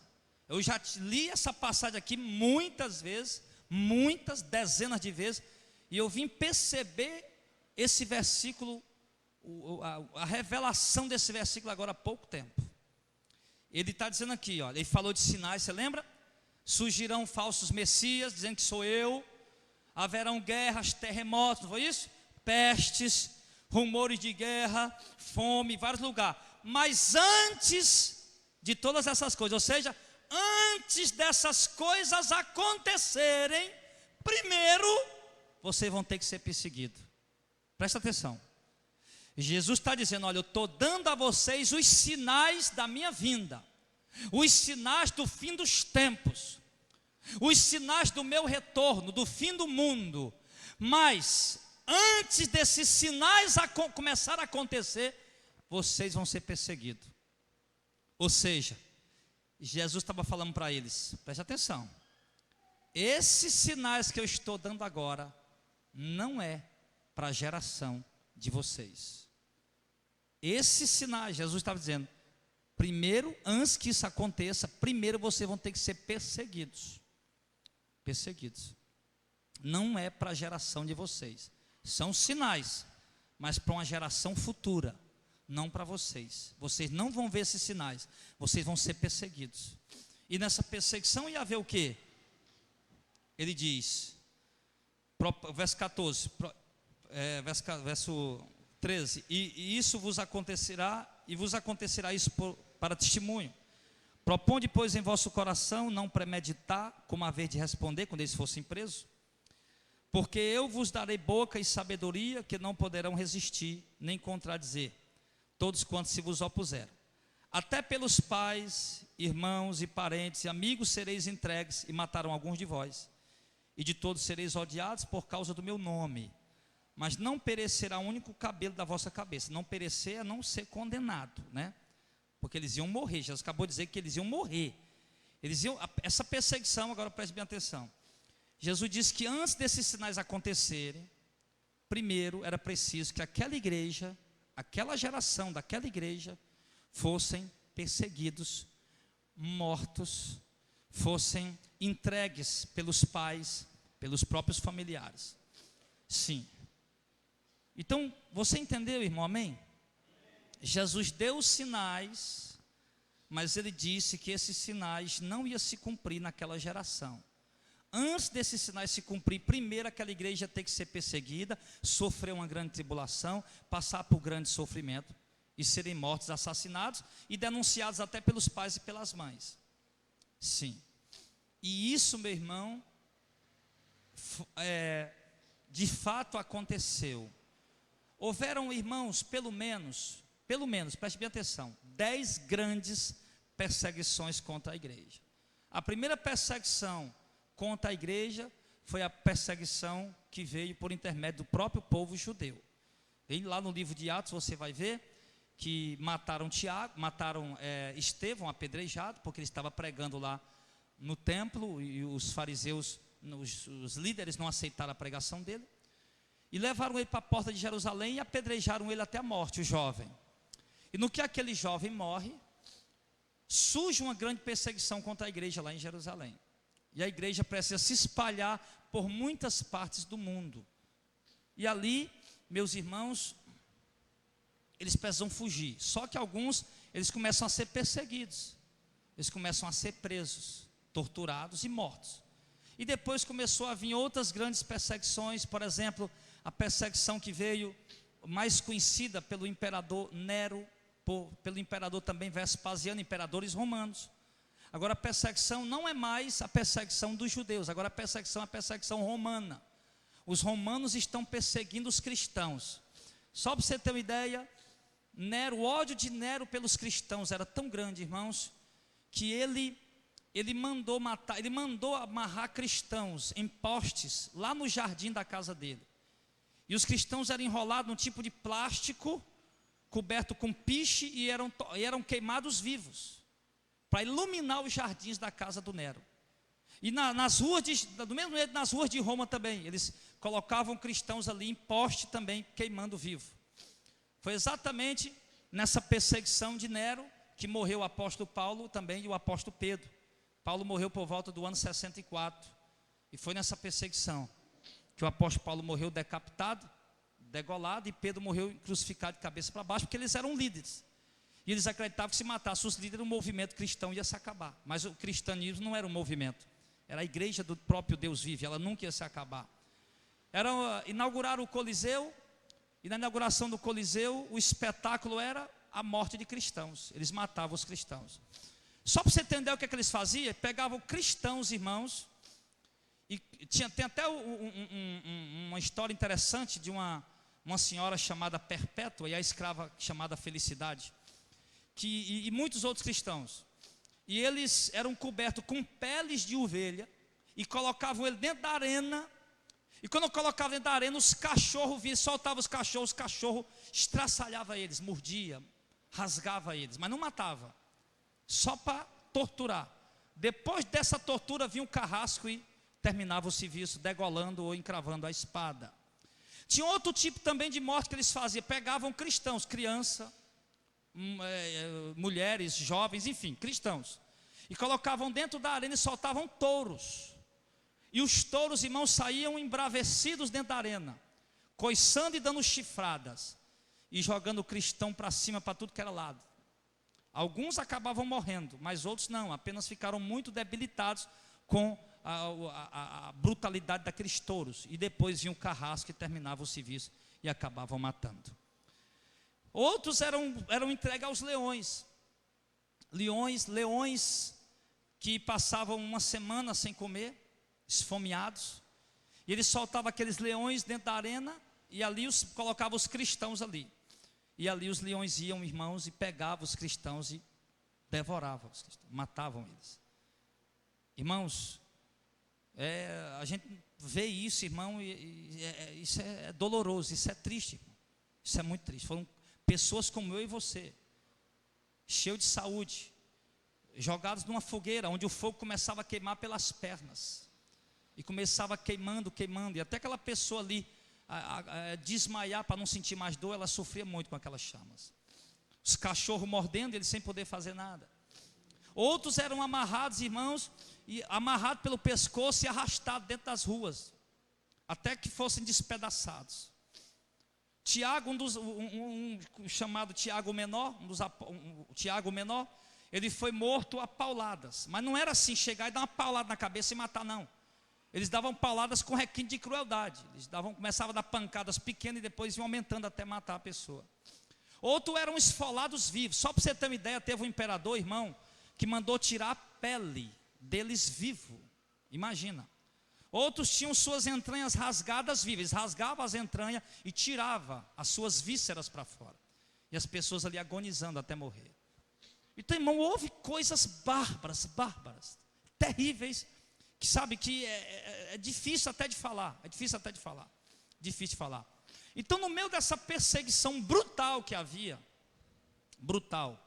Eu já li essa passagem aqui muitas vezes, muitas dezenas de vezes, e eu vim perceber esse versículo, a revelação desse versículo agora há pouco tempo. Ele está dizendo aqui, ó, ele falou de sinais, você lembra? Surgirão falsos messias, dizendo que sou eu, haverão guerras, terremotos, não foi isso? Pestes, rumores de guerra, fome, vários lugares. Mas antes de todas essas coisas, ou seja, antes dessas coisas acontecerem, primeiro vocês vão ter que ser perseguidos. Presta atenção. Jesus está dizendo, olha, eu estou dando a vocês os sinais da minha vinda, os sinais do fim dos tempos, os sinais do meu retorno, do fim do mundo. Mas antes desses sinais começar a acontecer, vocês vão ser perseguidos. Ou seja, Jesus estava falando para eles, preste atenção, esses sinais que eu estou dando agora, não é para a geração de vocês. Esses sinais, Jesus estava dizendo, primeiro, antes que isso aconteça, primeiro vocês vão ter que ser perseguidos. Perseguidos. Não é para a geração de vocês. São sinais, mas para uma geração futura, não para vocês. Vocês não vão ver esses sinais, vocês vão ser perseguidos. E nessa perseguição ia haver o quê? Ele diz, verso 14, verso 13, e isso vos acontecerá, e vos acontecerá isso para testemunho. Proponde, pois, em vosso coração não premeditar, como haver de responder quando eles fossem presos, porque eu vos darei boca e sabedoria que não poderão resistir, nem contradizer, todos quantos se vos opuseram. Até pelos pais, irmãos e parentes e amigos sereis entregues, e matarão alguns de vós, e de todos sereis odiados por causa do meu nome. Mas não perecerá o único cabelo da vossa cabeça. Não perecer é não ser condenado, né? Porque eles iam morrer. Jesus acabou de dizer que eles iam morrer. Essa perseguição, agora preste bem atenção. Jesus disse que antes desses sinais acontecerem, primeiro era preciso que aquela igreja, aquela geração daquela igreja, fossem perseguidos, mortos, fossem entregues pelos pais, pelos próprios familiares. Sim. Então, você entendeu, irmão, amém? Jesus deu os sinais, mas ele disse que esses sinais não iam se cumprir naquela geração. Antes desses sinais se cumprir, primeiro aquela igreja tem que ser perseguida, sofrer uma grande tribulação, passar por grande sofrimento, e serem mortos, assassinados, e denunciados até pelos pais e pelas mães. Sim. E isso, meu irmão, de fato aconteceu. Houveram, irmãos, pelo menos, preste bem atenção, 10 grandes perseguições contra a igreja. A primeira perseguição contra a igreja foi a perseguição que veio por intermédio do próprio povo judeu. E lá no livro de Atos você vai ver que mataram Estevão apedrejado, porque ele estava pregando lá no templo, e os fariseus, os líderes não aceitaram a pregação dele. E levaram ele para a porta de Jerusalém e apedrejaram ele até a morte, o jovem. E no que aquele jovem morre, surge uma grande perseguição contra a igreja lá em Jerusalém. E a igreja precisa se espalhar por muitas partes do mundo. E ali, meus irmãos, eles precisam fugir. Só que alguns, eles começam a ser perseguidos. Eles começam a ser presos, torturados e mortos. E depois começou a vir outras grandes perseguições, por exemplo, a perseguição que veio mais conhecida pelo imperador Nero, pelo imperador também Vespasiano, imperadores romanos. Agora a perseguição não é mais a perseguição dos judeus, agora a perseguição é a perseguição romana. Os romanos estão perseguindo os cristãos. Só para você ter uma ideia, o ódio de Nero pelos cristãos era tão grande, irmãos, que ele mandou amarrar cristãos em postes lá no jardim da casa dele. E os cristãos eram enrolados num tipo de plástico coberto com piche e eram queimados vivos para iluminar os jardins da casa do Nero. E nas ruas do mesmo jeito, nas ruas de Roma também, eles colocavam cristãos ali em poste também, queimando vivo. Foi exatamente nessa perseguição de Nero que morreu o apóstolo Paulo também e o apóstolo Pedro. Paulo morreu por volta do ano 64. E foi nessa perseguição que o apóstolo Paulo morreu decapitado, degolado, e Pedro morreu crucificado de cabeça para baixo, porque eles eram líderes. E eles acreditavam que se matasse os líderes, o movimento cristão ia se acabar. Mas o cristianismo não era um movimento, era a igreja do próprio Deus vive, ela nunca ia se acabar. Inauguraram o Coliseu, e na inauguração do Coliseu, o espetáculo era a morte de cristãos. Eles matavam os cristãos. Só para você entender o que eles faziam, pegavam cristãos, irmãos, e tem até uma história interessante de uma senhora chamada Perpétua e a escrava chamada Felicidade, e muitos outros cristãos. E eles eram cobertos com peles de ovelha e colocavam ele dentro da arena. E quando colocavam dentro da arena, os cachorros vinham, soltavam os cachorros estraçalhava eles, mordia, rasgava eles, mas não matava, só para torturar. Depois dessa tortura vinha um carrasco e terminava o serviço degolando ou encravando a espada. Tinha outro tipo também de morte que eles faziam: pegavam cristãos, criança, mulheres, jovens, enfim, cristãos, e colocavam dentro da arena e soltavam touros. E os touros, irmãos, saíam embravecidos dentro da arena, coiçando e dando chifradas, e jogando o cristão para cima, para tudo que era lado. Alguns acabavam morrendo, mas outros não, apenas ficaram muito debilitados com a brutalidade daqueles touros. E depois vinha um carrasco e terminava o serviço e acabavam matando. Outros eram entregues aos leões. Leões que passavam uma semana sem comer, esfomeados, e eles soltavam aqueles leões dentro da arena, e ali colocavam os cristãos ali, e ali os leões iam, irmãos, e pegavam os cristãos e devoravam os cristãos, matavam eles. Irmãos, a gente vê isso, irmão, isso é doloroso, isso é triste, irmão. Isso é muito triste. Foram pessoas como eu e você, cheios de saúde, jogados numa fogueira, onde o fogo começava a queimar pelas pernas, e começava queimando, e até aquela pessoa ali desmaiar para não sentir mais dor, ela sofria muito com aquelas chamas. Os cachorros mordendo, eles sem poder fazer nada. Outros eram amarrados, irmãos, e amarrados pelo pescoço e arrastados dentro das ruas, até que fossem despedaçados. Tiago, chamado Tiago Menor, Tiago Menor, ele foi morto a pauladas, mas não era assim, chegar e dar uma paulada na cabeça e matar, não. Eles davam pauladas com requinte de crueldade. Começavam a dar pancadas pequenas e depois iam aumentando até matar a pessoa. Outros eram esfolados vivos. Só para você ter uma ideia, teve um imperador, irmão, que mandou tirar a pele deles vivo. Imagina. Outros tinham suas entranhas rasgadas vivas. Eles rasgavam as entranhas e tiravam as suas vísceras para fora. E as pessoas ali agonizando até morrer. Então, irmão, houve coisas bárbaras, terríveis, que sabe que é difícil até de falar, difícil de falar. Então, no meio dessa perseguição brutal que havia, o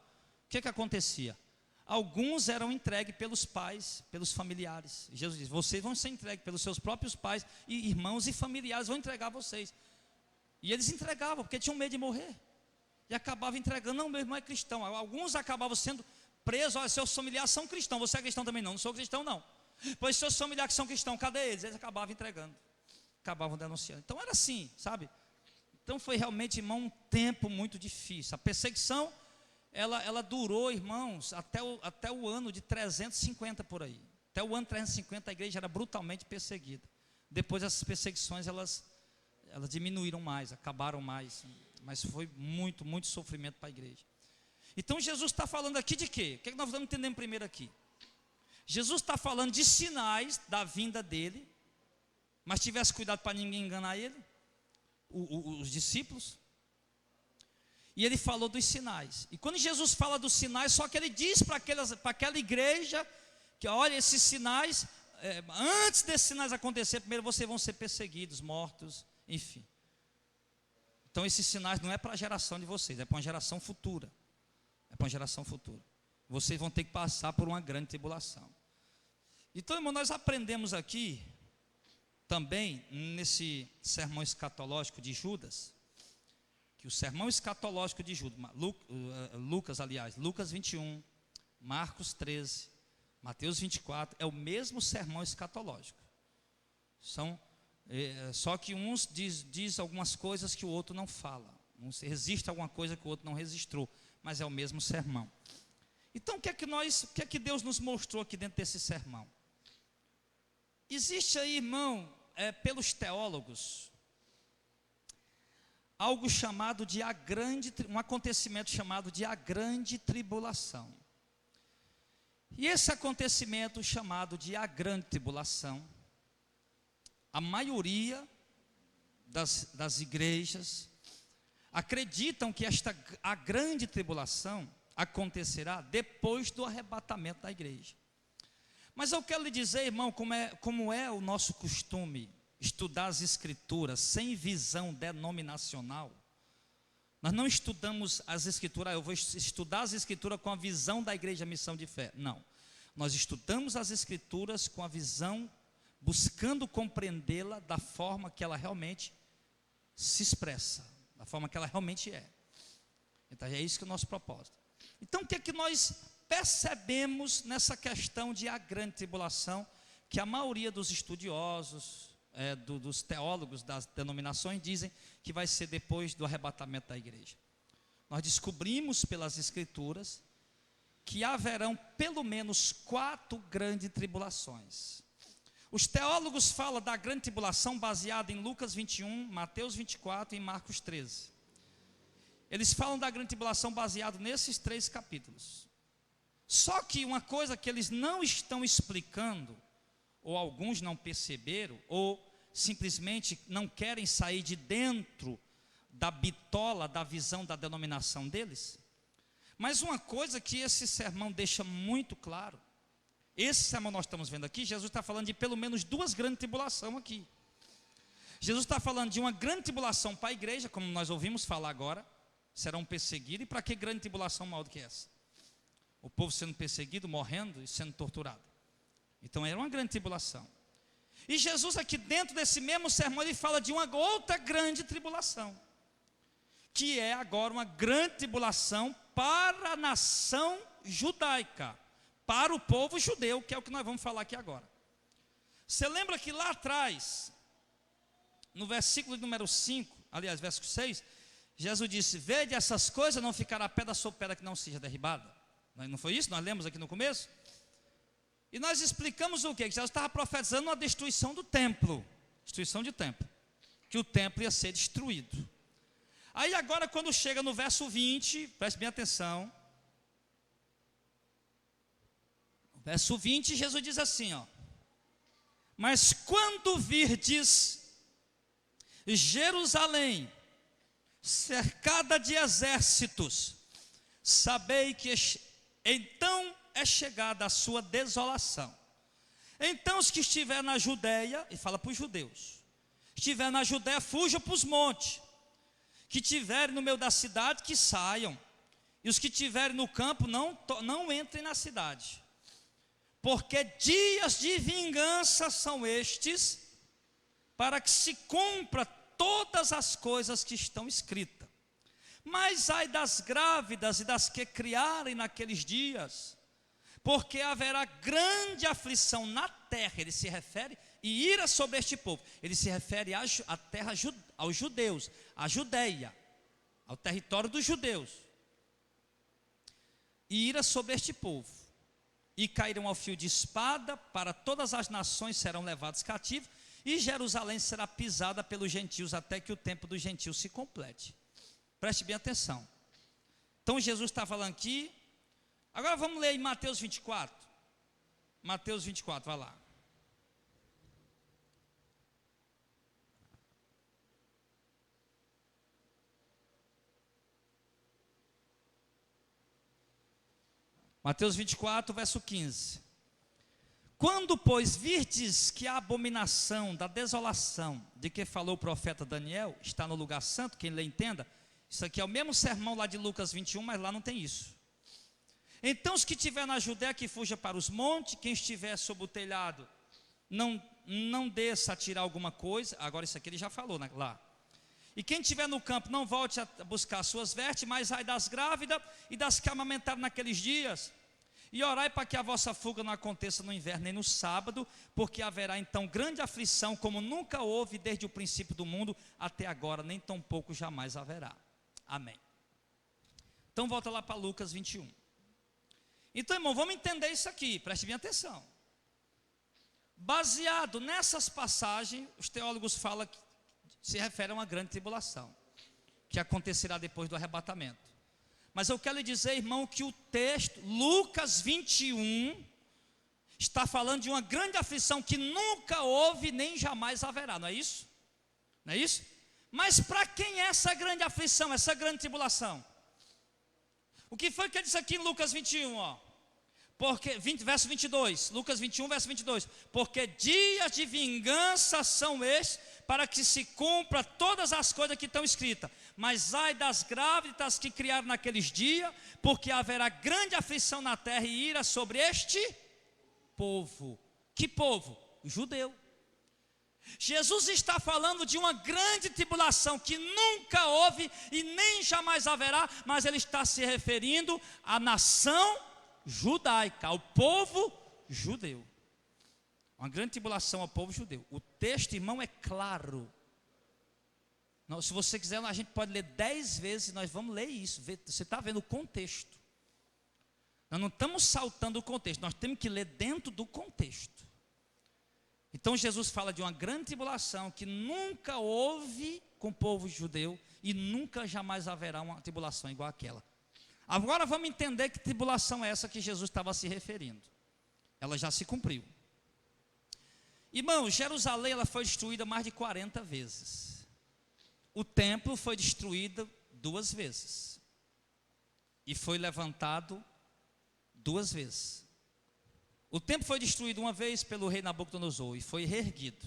que acontecia? Alguns eram entregues pelos pais, pelos familiares. Jesus diz: vocês vão ser entregues pelos seus próprios pais, e irmãos e familiares vão entregar vocês. E eles entregavam, porque tinham medo de morrer, e acabavam entregando. Não, meu irmão é cristão. Alguns acabavam sendo presos. Olha, seus familiares são cristãos, você é cristão também? Não sou cristão, não. Pois seus familiares que são cristãos, cadê eles? Eles acabavam entregando, acabavam denunciando. Então era assim, sabe? Então foi realmente, irmão, um tempo muito difícil. A perseguição, ela durou, irmãos, até o ano de 350 por aí. Até o ano 350 a igreja era brutalmente perseguida. Depois essas perseguições, elas elas diminuíram mais, acabaram mais, mas foi muito, muito sofrimento para a igreja. Então Jesus está falando aqui de quê? O que é que nós vamos entender primeiro aqui? Jesus está falando de sinais da vinda dele, mas tivesse cuidado para ninguém enganar ele, os discípulos. E ele falou dos sinais. E quando Jesus fala dos sinais, só que ele diz para aquela igreja que, olha, esses sinais, antes desses sinais acontecer, primeiro vocês vão ser perseguidos, mortos, enfim. Então esses sinais não é para a geração de vocês, é para uma geração futura. É para uma geração futura. Vocês vão ter que passar por uma grande tribulação. Então, irmão, nós aprendemos aqui, também, nesse sermão escatológico de Judas, que o sermão escatológico de Judas, Lucas 21, Marcos 13, Mateus 24, é o mesmo sermão escatológico. Só que uns diz algumas coisas que o outro não fala. Uns resiste a alguma coisa que o outro não registrou, mas é o mesmo sermão. Então, o que é que Deus nos mostrou aqui dentro desse sermão? Existe aí, irmão, pelos teólogos, algo chamado de um acontecimento chamado de a grande tribulação. E esse acontecimento chamado de a grande tribulação, a maioria das igrejas acreditam que a grande tribulação acontecerá depois do arrebatamento da igreja. Mas eu quero lhe dizer, irmão, como é o nosso costume estudar as escrituras sem visão denominacional. Nós não estudamos as escrituras, eu vou estudar as escrituras com a visão da igreja Missão de Fé. Não, nós estudamos as escrituras com a visão, buscando compreendê-la da forma que ela realmente se expressa, da forma que ela realmente é. Então é isso que é o nosso propósito. Então o que é que nós percebemos nessa questão de a grande tribulação, que a maioria dos estudiosos, dos teólogos das denominações dizem que vai ser depois do arrebatamento da igreja? Nós descobrimos pelas escrituras que haverão pelo menos 4 grandes tribulações. Os teólogos falam da grande tribulação baseada em Lucas 21, Mateus 24 e Marcos 13. Eles falam da grande tribulação baseado nesses 3 capítulos. Só que uma coisa que eles não estão explicando, ou alguns não perceberam, ou simplesmente não querem sair de dentro da bitola, da visão da denominação deles. Mas uma coisa que esse sermão deixa muito claro, esse sermão nós estamos vendo aqui, Jesus está falando de pelo menos 2 grandes tribulações aqui. Jesus está falando de uma grande tribulação para a igreja, como nós ouvimos falar agora, serão perseguidos. E para que grande tribulação maior do que essa? O povo sendo perseguido, morrendo e sendo torturado. Então era uma grande tribulação. E Jesus aqui dentro desse mesmo sermão, ele fala de uma outra grande tribulação, que é agora uma grande tribulação para a nação judaica, para o povo judeu, que é o que nós vamos falar aqui agora. Você lembra que lá atrás, no versículo número 5, aliás, verso 6, Jesus disse: vede essas coisas, não ficará pedra sobre pedra que não seja derribada. Não foi isso? Nós lemos aqui no começo. E nós explicamos o quê? Que Jesus estava profetizando a destruição do templo. Destruição de templo. Que o templo ia ser destruído. Aí agora quando chega no verso 20, preste bem atenção. No verso 20, Jesus diz assim, ó: mas quando virdes Jerusalém cercada de exércitos, sabei que então é chegada a sua desolação. Então os que estiverem na Judéia, e fala para os judeus, estiver na Judéia, fujam para os montes. Que tiverem no meio da cidade, que saiam. E os que tiverem no campo, não entrem na cidade. Porque dias de vingança são estes, para que se cumpra todas as coisas que estão escritas. Mas ai das grávidas e das que criarem naqueles dias, porque haverá grande aflição na terra. Ele se refere, e ira sobre este povo. Ele se refere à terra, aos judeus, à Judéia, ao território dos judeus. E ira sobre este povo, e cairão ao fio de espada, para todas as nações serão levados cativos, e Jerusalém será pisada pelos gentios até que o tempo dos gentios se complete. Preste bem atenção. Então Jesus está falando aqui. Agora vamos ler em Mateus 24. Mateus 24, vai lá. Mateus 24, verso 15. Quando, pois, virdes que a abominação da desolação de que falou o profeta Daniel está no lugar santo, quem lê entenda, isso aqui é o mesmo sermão lá de Lucas 21, mas lá não tem isso. Então os que estiver na Judéia que fuja para os montes, quem estiver sob o telhado não desça a tirar alguma coisa, agora isso aqui ele já falou lá. E quem estiver no campo não volte a buscar suas vestes, mas ai das grávidas e das que amamentaram naqueles dias. E orai para que a vossa fuga não aconteça no inverno nem no sábado, porque haverá então grande aflição, como nunca houve desde o princípio do mundo até agora, nem tão pouco jamais haverá. Amém. Então volta lá para Lucas 21. Então, irmão, vamos entender isso aqui, preste bem atenção. Baseado nessas passagens, os teólogos falam que se refere a uma grande tribulação, que acontecerá depois do arrebatamento. Mas eu quero lhe dizer, irmão, que o texto, Lucas 21, está falando de uma grande aflição que nunca houve nem jamais haverá, não é isso? Não é isso? Mas para quem é essa grande aflição, essa grande tribulação? O que foi que ele disse aqui em Lucas 21, ó? Porque, verso 22, Lucas 21, verso 22. Porque dias de vingança são estes, para que se cumpra todas as coisas que estão escritas. Mas ai das grávidas que criaram naqueles dias, porque haverá grande aflição na terra e ira sobre este povo. Que povo? O judeu. Jesus está falando de uma grande tribulação que nunca houve e nem jamais haverá, mas ele está se referindo à nação judaica, ao povo judeu. Uma grande tribulação ao povo judeu. O texto, irmão, é claro. Não, se você quiser, a gente pode ler 10 vezes, nós vamos ler isso. Você está vendo o contexto. Nós não estamos saltando o contexto, nós temos que ler dentro do contexto. Então Jesus fala de uma grande tribulação que nunca houve com o povo judeu e nunca jamais haverá uma tribulação igual àquela. Agora vamos entender que tribulação é essa que Jesus estava se referindo. Ela já se cumpriu. Irmãos, Jerusalém ela foi destruída mais de 40 vezes. O templo foi destruído 2 vezes. E foi levantado 2 vezes. O templo foi destruído uma vez pelo rei Nabucodonosor e foi reerguido.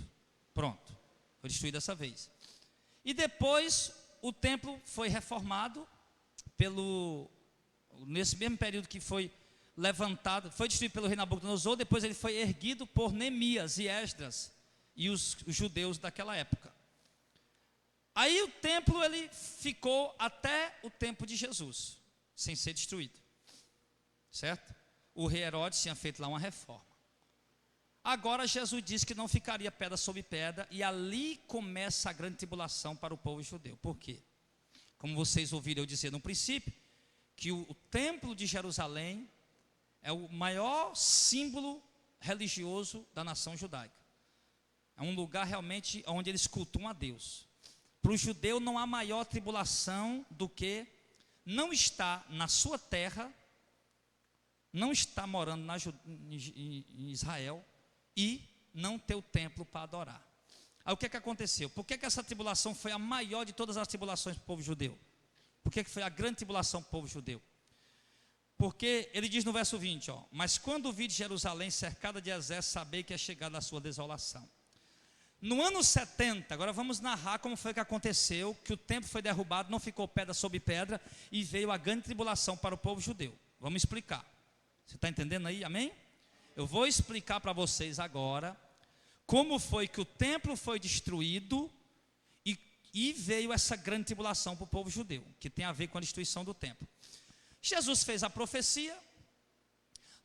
Pronto, foi destruído dessa vez. E depois o templo foi reformado nesse mesmo período que foi levantado, foi destruído pelo rei Nabucodonosor, depois ele foi erguido por Neemias e Esdras e os judeus daquela época. Aí o templo ele ficou até o tempo de Jesus, sem ser destruído. Certo? O rei Herodes tinha feito lá uma reforma. Agora Jesus disse que não ficaria pedra sobre pedra, e ali começa a grande tribulação para o povo judeu. Por quê? Como vocês ouviram eu dizer no princípio, que o templo de Jerusalém é o maior símbolo religioso da nação judaica. É um lugar realmente onde eles cultuam a Deus. Para o judeu não há maior tribulação do que não estar na sua terra, não está morando em Israel e não ter o templo para adorar. Aí o que aconteceu? Por que essa tribulação foi a maior de todas as tribulações para o povo judeu? Por que foi a grande tribulação para o povo judeu? Porque ele diz no verso 20, ó, mas quando vi Jerusalém cercada de exércitos, sabei que é chegada a sua desolação. No ano 70, agora vamos narrar como foi que aconteceu, que o templo foi derrubado, não ficou pedra sobre pedra, e veio a grande tribulação para o povo judeu. Vamos explicar. Você está entendendo aí? Amém? Eu vou explicar para vocês agora como foi que o templo foi destruído e veio essa grande tribulação para o povo judeu, que tem a ver com a destruição do templo. Jesus fez a profecia.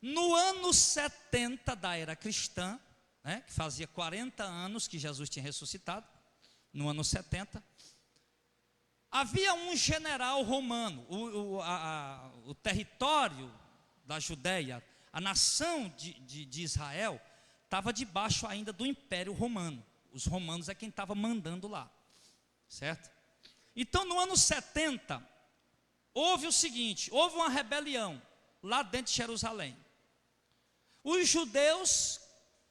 No ano 70 da era cristã, né, que fazia 40 anos que Jesus tinha ressuscitado, no ano 70, havia um general romano, o território da Judéia, a nação de Israel, estava debaixo ainda do Império Romano. Os romanos é quem estava mandando lá, certo? Então no ano 70, houve o seguinte, houve uma rebelião lá dentro de Jerusalém. Os judeus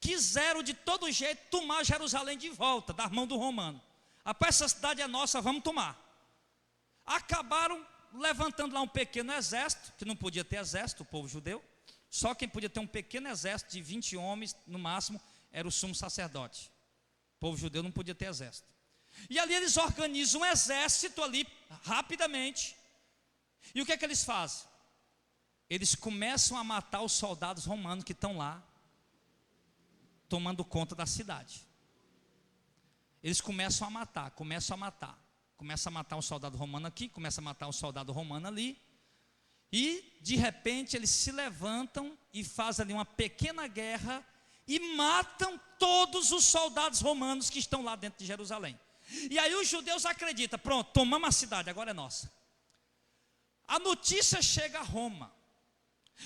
quiseram de todo jeito tomar Jerusalém de volta, das mãos do romano. Rapaz, essa cidade é nossa, vamos tomar. Acabaram levantando lá um pequeno exército, que não podia ter exército, o povo judeu. Só quem podia ter um pequeno exército de 20 homens, no máximo, era o sumo sacerdote. O povo judeu não podia ter exército. E ali eles organizam um exército ali, rapidamente. E o que é que eles fazem? Eles começam a matar os soldados romanos que estão lá, tomando conta da cidade. Eles começam a matar. Começam a matar um soldado romano aqui, começa a matar um soldado romano ali. E, de repente, eles se levantam e fazem ali uma pequena guerra e matam todos os soldados romanos que estão lá dentro de Jerusalém. E aí os judeus acreditam, pronto, tomamos a cidade, agora é nossa. A notícia chega a Roma.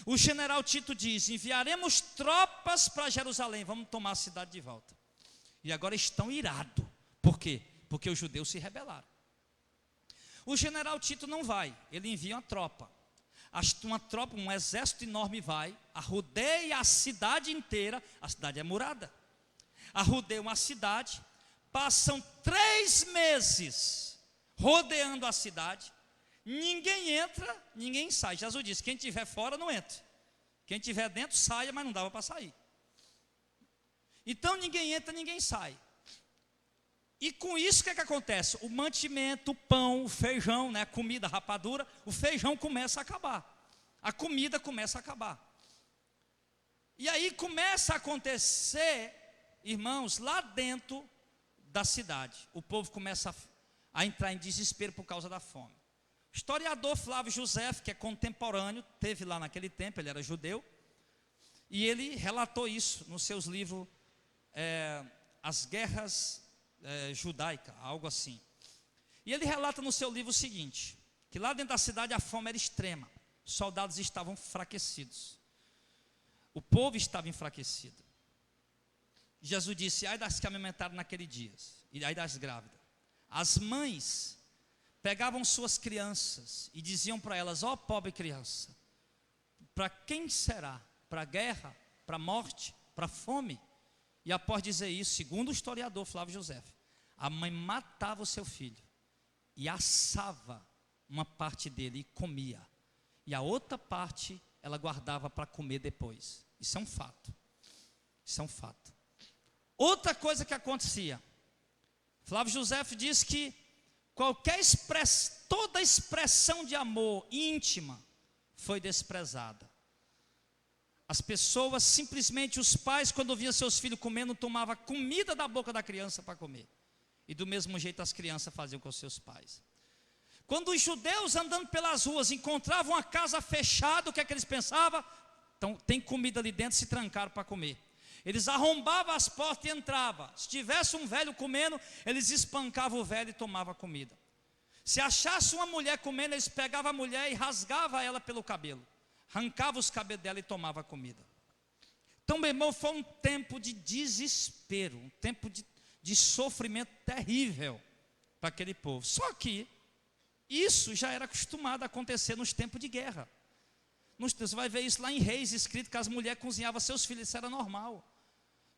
O general Tito diz, enviaremos tropas para Jerusalém, vamos tomar a cidade de volta. E agora estão irados. Por quê? Porque os judeus se rebelaram. O general Tito não vai, ele envia uma tropa. Um exército enorme vai, arrodeia a cidade inteira, a cidade é murada. Arrodeiam a cidade, passam 3 meses rodeando a cidade, ninguém entra, ninguém sai. Jesus disse, quem estiver fora não entra, quem estiver dentro saia, mas não dava para sair. Então ninguém entra, ninguém sai. E com isso o que é que acontece? O mantimento, o pão, o feijão, né, a comida, a rapadura, o feijão começa a acabar. A comida começa a acabar. E aí começa a acontecer, irmãos, lá dentro da cidade. O povo começa a entrar em desespero por causa da fome. O historiador Flávio José, que é contemporâneo, teve lá naquele tempo, ele era judeu. E ele relatou isso nos seus livros, As Guerras Judaicas, algo assim. E ele relata no seu livro o seguinte, que lá dentro da cidade a fome era extrema, os soldados estavam enfraquecidos, o povo estava enfraquecido. Jesus disse, ai das que amamentaram naquele dia, e ai das grávidas. As mães pegavam suas crianças e diziam para elas, ó pobre criança, para quem será? Para a guerra? Para a morte? Para a fome? E após dizer isso, segundo o historiador Flávio José, a mãe matava o seu filho e assava uma parte dele e comia. E a outra parte ela guardava para comer depois. Isso é um fato. Isso é um fato. Outra coisa que acontecia, Flávio José diz que toda expressão de amor íntima foi desprezada. As pessoas, simplesmente os pais, quando viam seus filhos comendo, tomavam comida da boca da criança para comer. E do mesmo jeito as crianças faziam com os seus pais. Quando os judeus andando pelas ruas encontravam uma casa fechada, o que é que eles pensavam? Então tem comida ali dentro, se trancaram para comer. Eles arrombavam as portas e entravam. Se tivesse um velho comendo, eles espancavam o velho e tomavam comida. Se achasse uma mulher comendo, eles pegavam a mulher e rasgavam ela pelo cabelo. Arrancava os cabelos dela e tomava comida. Então, meu irmão, foi um tempo de desespero, um tempo de sofrimento terrível para aquele povo. Só que isso já era acostumado a acontecer nos tempos de guerra. Você vai ver isso lá em Reis, escrito que as mulheres cozinhavam seus filhos, isso era normal.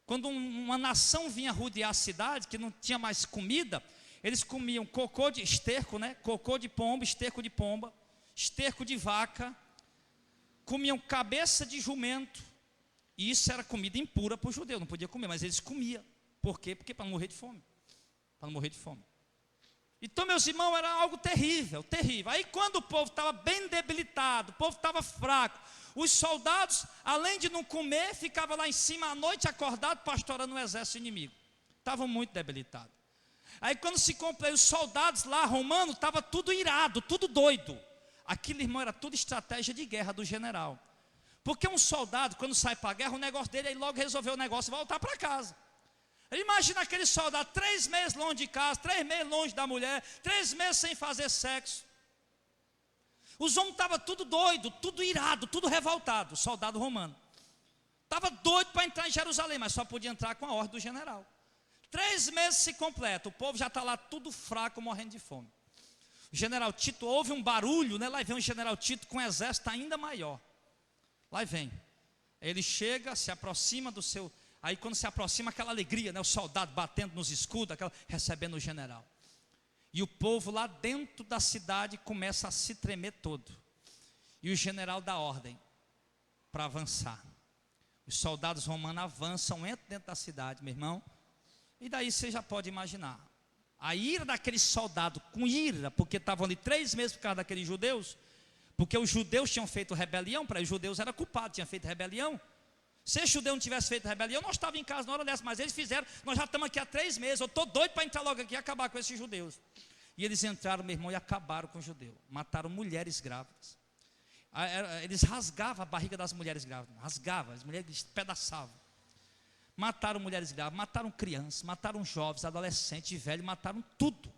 Quando uma nação vinha rodear a cidade, que não tinha mais comida, eles comiam cocô de esterco, né? Cocô de pomba, esterco de pomba, esterco de vaca, comiam cabeça de jumento, e isso era comida impura para o judeu, não podia comer, mas eles comiam. Por quê? Porque para não morrer de fome. Para não morrer de fome. Então, meus irmãos, era algo terrível, terrível. Aí quando o povo estava bem debilitado, o povo estava fraco, os soldados, além de não comer, ficavam lá em cima à noite acordado, pastorando o exército inimigo. Estavam muito debilitados. Aí quando se completou, os soldados lá, romanos, estavam tudo irado, tudo doido. Aquilo, irmão, era tudo estratégia de guerra do general. Porque um soldado, quando sai para a guerra, o negócio dele é logo resolver o negócio e voltar para casa. Imagina aquele soldado 3 meses longe de casa, 3 meses longe da mulher, 3 meses sem fazer sexo. Os homens estavam tudo doido, tudo irado, tudo revoltado. O soldado romano estava doido para entrar em Jerusalém, mas só podia entrar com a ordem do general. 3 meses se completa, o povo já está lá tudo fraco, morrendo de fome. O general Tito ouve um barulho, né? Lá vem o general Tito com um exército ainda maior. Lá vem. Ele chega, se aproxima do seu... Aí quando se aproxima, aquela alegria, né? O soldado batendo nos escudos, recebendo o general. E o povo lá dentro da cidade começa a se tremer todo. E o general dá ordem para avançar. Os soldados romanos avançam, entram dentro da cidade, meu irmão. E daí você já pode imaginar. A ira daqueles soldados, com ira, porque estavam ali 3 meses por causa daqueles judeus. Porque os judeus tinham feito rebelião, para os judeus era culpado, tinham feito rebelião. Se o judeu não tivesse feito rebelião, nós estávamos em casa na hora dessa, mas eles fizeram, nós já estamos aqui há 3 meses, eu estou doido para entrar logo aqui e acabar com esses judeus. E eles entraram, meu irmão, e acabaram com o judeu. Mataram mulheres grávidas. Eles rasgavam a barriga das mulheres grávidas, rasgavam, as mulheres despedaçavam. Mataram mulheres grávidas, mataram crianças, mataram jovens, adolescentes, velhos, mataram tudo.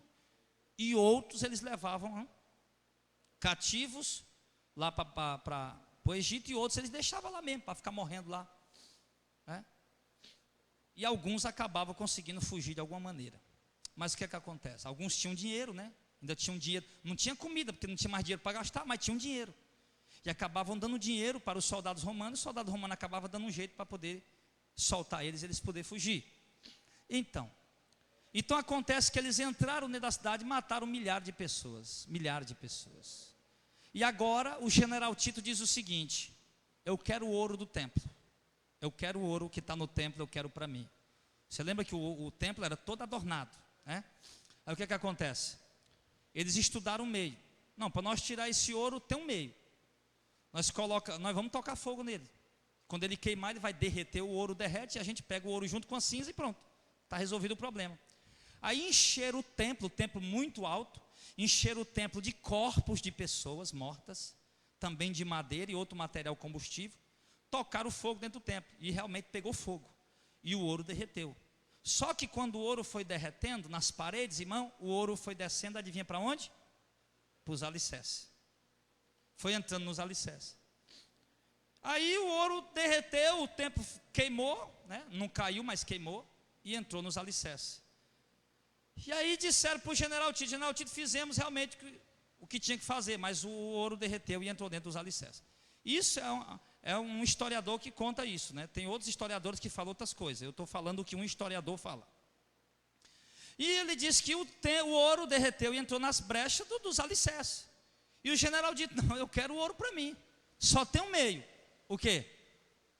E outros eles levavam cativos lá para o Egito, e outros eles deixavam lá mesmo, para ficar morrendo lá. E alguns acabavam conseguindo fugir de alguma maneira. Mas o que é que acontece? Alguns tinham dinheiro, né? Ainda tinham dinheiro, não tinha comida, porque não tinha mais dinheiro para gastar, mas tinham dinheiro. E acabavam dando dinheiro para os soldados romanos, e o soldado romano acabava dando um jeito para poder soltar eles poderem fugir. Então acontece que eles entraram dentro da cidade e mataram milhares de pessoas. E agora o general Tito diz o seguinte: eu quero o ouro do templo. Eu quero o ouro que está no templo, eu quero para mim. Você lembra que o templo era todo adornado, né? Aí o que acontece? Eles estudaram um meio. Não, para nós tirar esse ouro tem um meio. Nós vamos tocar fogo nele. Quando ele queimar, ele vai derreter, o ouro derrete, e a gente pega o ouro junto com a cinza e pronto. Está resolvido o problema. Aí encheram o templo muito alto, encheram o templo de corpos de pessoas mortas, também de madeira e outro material combustível, tocaram fogo dentro do templo, e realmente pegou fogo, e o ouro derreteu. Só que quando o ouro foi derretendo nas paredes, irmão, o ouro foi descendo, adivinha para onde? Para os alicerces. Foi entrando nos alicerces. Aí o ouro derreteu, o templo queimou, né? Não caiu, mas queimou, e entrou nos alicerces. E aí disseram para o general Tito, fizemos realmente o que tinha que fazer, mas o ouro derreteu e entrou dentro dos alicerces. Isso é um historiador que conta isso, né? Tem outros historiadores que falam outras coisas. Eu estou falando o que um historiador fala. E ele disse que o ouro derreteu e entrou nas brechas dos alicerces. E o general disse: não, eu quero o ouro para mim. Só tem um meio. O quê?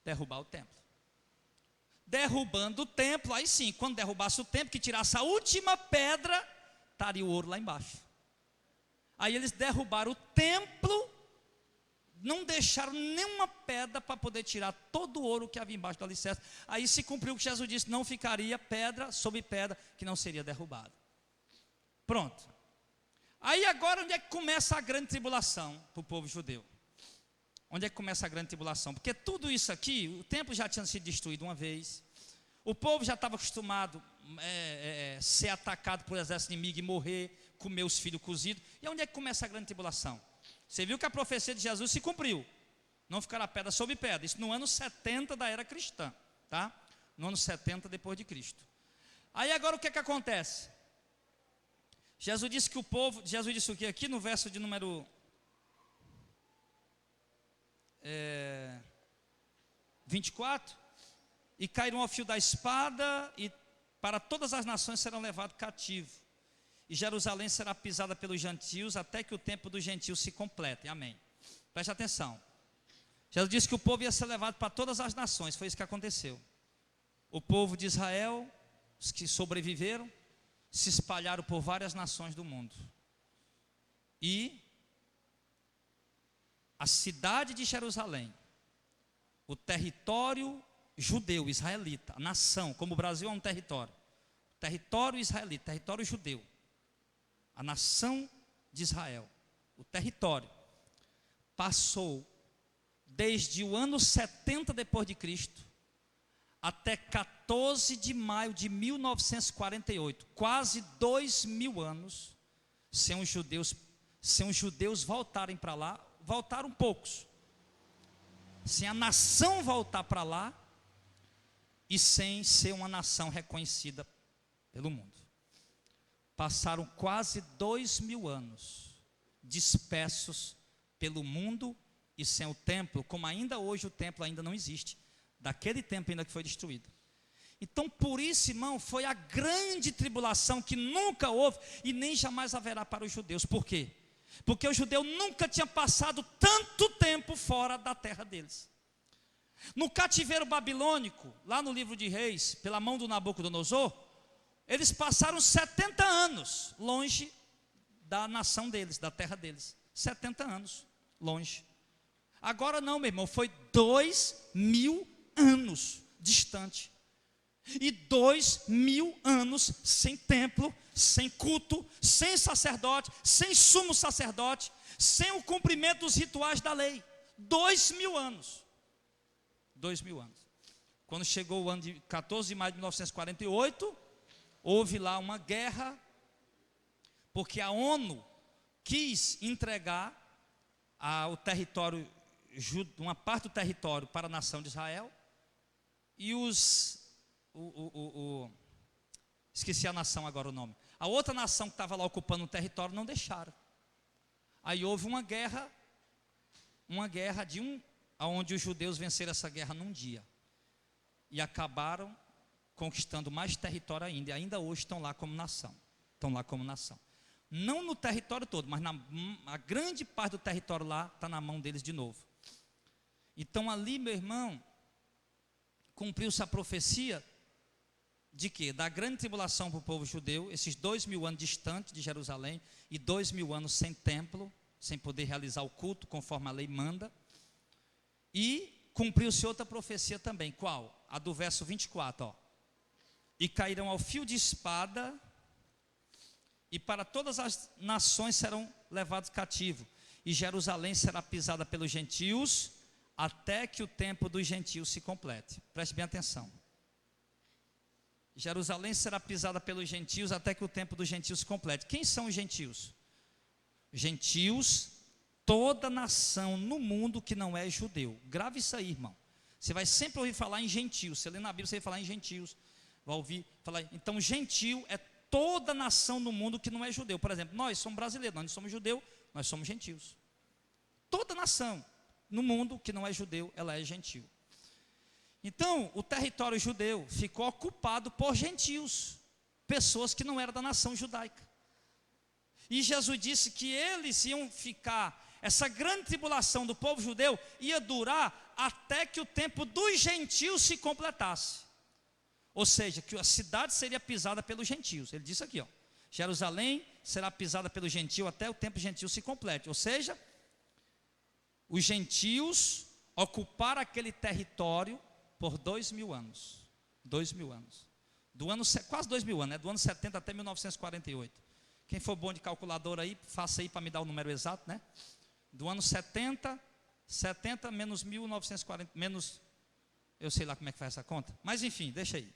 Derrubar o templo. Derrubando o templo, aí sim, quando derrubasse o templo, que tirasse a última pedra, estaria o ouro lá embaixo. Aí eles derrubaram o templo, não deixaram nenhuma pedra para poder tirar todo o ouro que havia embaixo do alicerce. Aí se cumpriu o que Jesus disse: não ficaria pedra sobre pedra que não seria derrubada. Pronto. Aí agora onde é que começa a grande tribulação para o povo judeu? Onde é que começa a grande tribulação? Porque tudo isso aqui, o templo já tinha sido destruído uma vez, o povo já estava acostumado a ser atacado por exército inimigo e morrer, comer os filhos cozidos. E onde é que começa a grande tribulação? Você viu que a profecia de Jesus se cumpriu. Não ficará pedra sobre pedra. Isso no ano 70 da era cristã, tá? No ano 70 depois de Cristo. Aí agora o que é que acontece? Jesus disse o que aqui no verso de número 24, e cairão ao fio da espada, e para todas as nações serão levados cativos, e Jerusalém será pisada pelos gentios, até que o tempo dos gentios se complete. Amém. Preste atenção. Jesus disse que o povo ia ser levado para todas as nações. Foi isso que aconteceu. O povo de Israel, os que sobreviveram, se espalharam por várias nações do mundo, e a cidade de Jerusalém, o território judeu, israelita, a nação, como o Brasil é um território israelita, território judeu, a nação de Israel, o território, passou desde o ano 70 depois de Cristo, até 14 de maio de 1948, quase 2000 anos, sem os judeus voltarem para lá. Voltaram poucos, sem a nação voltar para lá, e sem ser uma nação reconhecida Pelo mundo. Passaram quase 2000 anos dispersos pelo mundo e sem o templo, como ainda hoje o templo ainda não existe, daquele tempo ainda que foi destruído. Então, por isso, irmão, foi a grande tribulação que nunca houve e nem jamais haverá para os judeus. Por quê? Porque o judeu nunca tinha passado tanto tempo fora da terra deles. No cativeiro babilônico, lá no livro de Reis, pela mão do Nabucodonosor, eles passaram 70 anos longe da nação deles, da terra deles. 70 anos longe. Agora não, meu irmão, foi 2000 anos distante. E 2000 anos sem templo, sem culto, sem sacerdote, sem sumo sacerdote, sem o cumprimento dos rituais da lei. 2000 anos. 2000 anos. Quando chegou o ano de 14 de maio de 1948, houve lá uma guerra, porque a ONU quis entregar o território, uma parte do território para a nação de Israel, e esqueci a nação agora o nome, a outra nação que estava lá ocupando o território não deixaram. Aí houve uma guerra onde os judeus venceram essa guerra num dia, e acabaram conquistando mais território ainda, e ainda hoje estão lá como nação, não no território todo, mas a grande parte do território lá está na mão deles de novo. Então ali, meu irmão, cumpriu-se a profecia de quê? Da grande tribulação para o povo judeu, esses 2000 anos distante de Jerusalém, e 2000 anos sem templo, sem poder realizar o culto conforme a lei manda. E cumpriu-se outra profecia também. Qual? A do verso 24, ó. E cairão ao fio de espada, e para todas as nações serão levados cativos, e Jerusalém será pisada pelos gentios, até que o tempo dos gentios se complete. Preste bem atenção. Jerusalém será pisada pelos gentios, até que o tempo dos gentios se complete. Quem são os gentios? Gentios, toda nação no mundo que não é judeu. Grave isso aí, irmão. Você vai sempre ouvir falar em gentios. Você lê na Bíblia, você vai falar em gentios. Vai ouvir falar. Então, gentio é toda nação no mundo que não é judeu. Por exemplo, nós somos brasileiros, nós não somos judeus, nós somos gentios. Toda nação no mundo que não é judeu, ela é gentio. Então, o território judeu ficou ocupado por gentios, pessoas que não eram da nação judaica. E Jesus disse que eles iam ficar, essa grande tribulação do povo judeu ia durar até que o tempo dos gentios se completasse. Ou seja, que a cidade seria pisada pelos gentios. Ele disse aqui, ó, Jerusalém será pisada pelo gentio até o tempo gentio se complete. Ou seja, os gentios ocuparam aquele território por 2000 anos. 2000 anos. Quase 2000 anos, né? Do ano 70 até 1948. Quem for bom de calculadora aí, faça aí para me dar o número exato, né? Do ano 70 menos 1940, menos, eu sei lá como é que faz essa conta, mas enfim, deixa aí.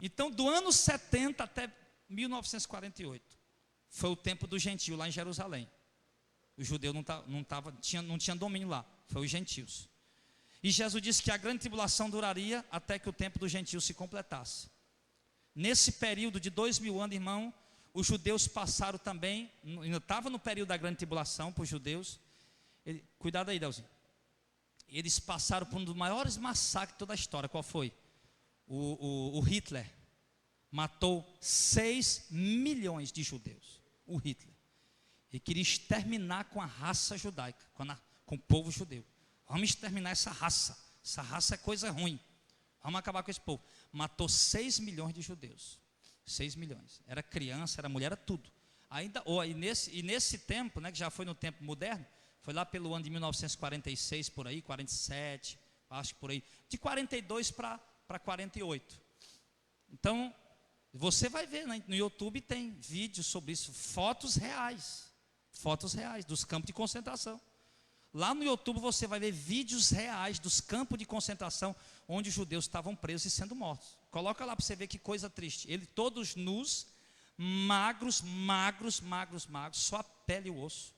Então, do ano 70 até 1948, foi o tempo do gentio lá em Jerusalém. O judeu não tinha domínio lá, foi os gentios. E Jesus disse que a grande tribulação duraria até que o tempo dos gentios se completasse. Nesse período de 2000 anos, irmão, os judeus passaram também, ainda estava no período da grande tribulação para os judeus. Cuidado aí, Delzinho. Eles passaram por um dos maiores massacres de toda a história. Qual foi? O Hitler matou 6 milhões de judeus. O Hitler. Ele queria exterminar com a raça judaica, com o povo judeu. Vamos exterminar essa raça. Essa raça é coisa ruim. Vamos acabar com esse povo. Matou 6 milhões de judeus. 6 milhões. Era criança, era mulher, era tudo. Nesse tempo, né, que já foi no tempo moderno, foi lá pelo ano de 1946, por aí, 47, acho que por aí. De 42 para 48. Então, você vai ver, né, no YouTube tem vídeos sobre isso, fotos reais dos campos de concentração. Lá no YouTube você vai ver vídeos reais dos campos de concentração onde os judeus estavam presos e sendo mortos. Coloca lá para você ver que coisa triste. Eles todos nus, magros, só a pele e o osso.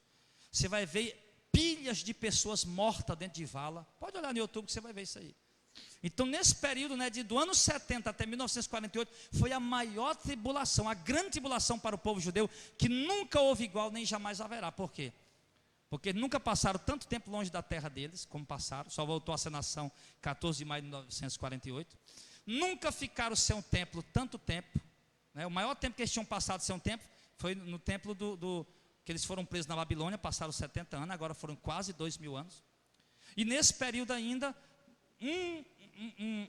Você vai ver pilhas de pessoas mortas dentro de vala. Pode olhar no YouTube que você vai ver isso aí. Então, nesse período, né, do ano 70 até 1948, foi a maior tribulação, a grande tribulação para o povo judeu, que nunca houve igual, nem jamais haverá. Por quê? Porque nunca passaram tanto tempo longe da terra deles, como passaram, só voltou a ser nação 14 de maio de 1948. Nunca ficaram sem um templo tanto tempo, né? O maior tempo que eles tinham passado sem um templo foi no templo que eles foram presos na Babilônia, passaram 70 anos, agora foram quase 2.000 anos. E nesse período ainda,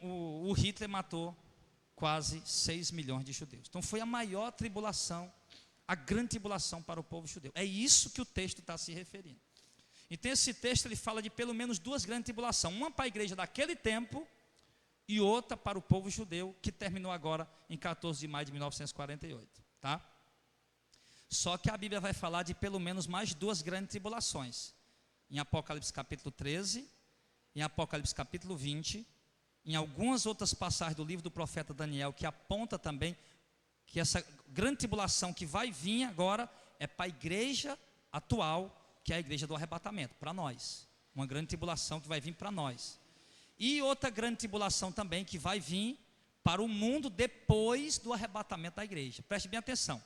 o Hitler matou quase 6 milhões de judeus. Então foi a maior tribulação, a grande tribulação para o povo judeu. É isso que o texto está se referindo. Então esse texto ele fala de pelo menos duas grandes tribulações, uma para a igreja daquele tempo e outra para o povo judeu, que terminou agora em 14 de maio de 1948, tá? Só que a Bíblia vai falar de pelo menos mais duas grandes tribulações, em Apocalipse capítulo 13, em Apocalipse capítulo 20, em algumas outras passagens do livro do profeta Daniel, que aponta também que essa grande tribulação que vai vir agora é para a igreja atual, que é a igreja do arrebatamento, para nós. Uma grande tribulação que vai vir para nós. E outra grande tribulação também que vai vir para o mundo depois do arrebatamento da igreja. Preste bem atenção.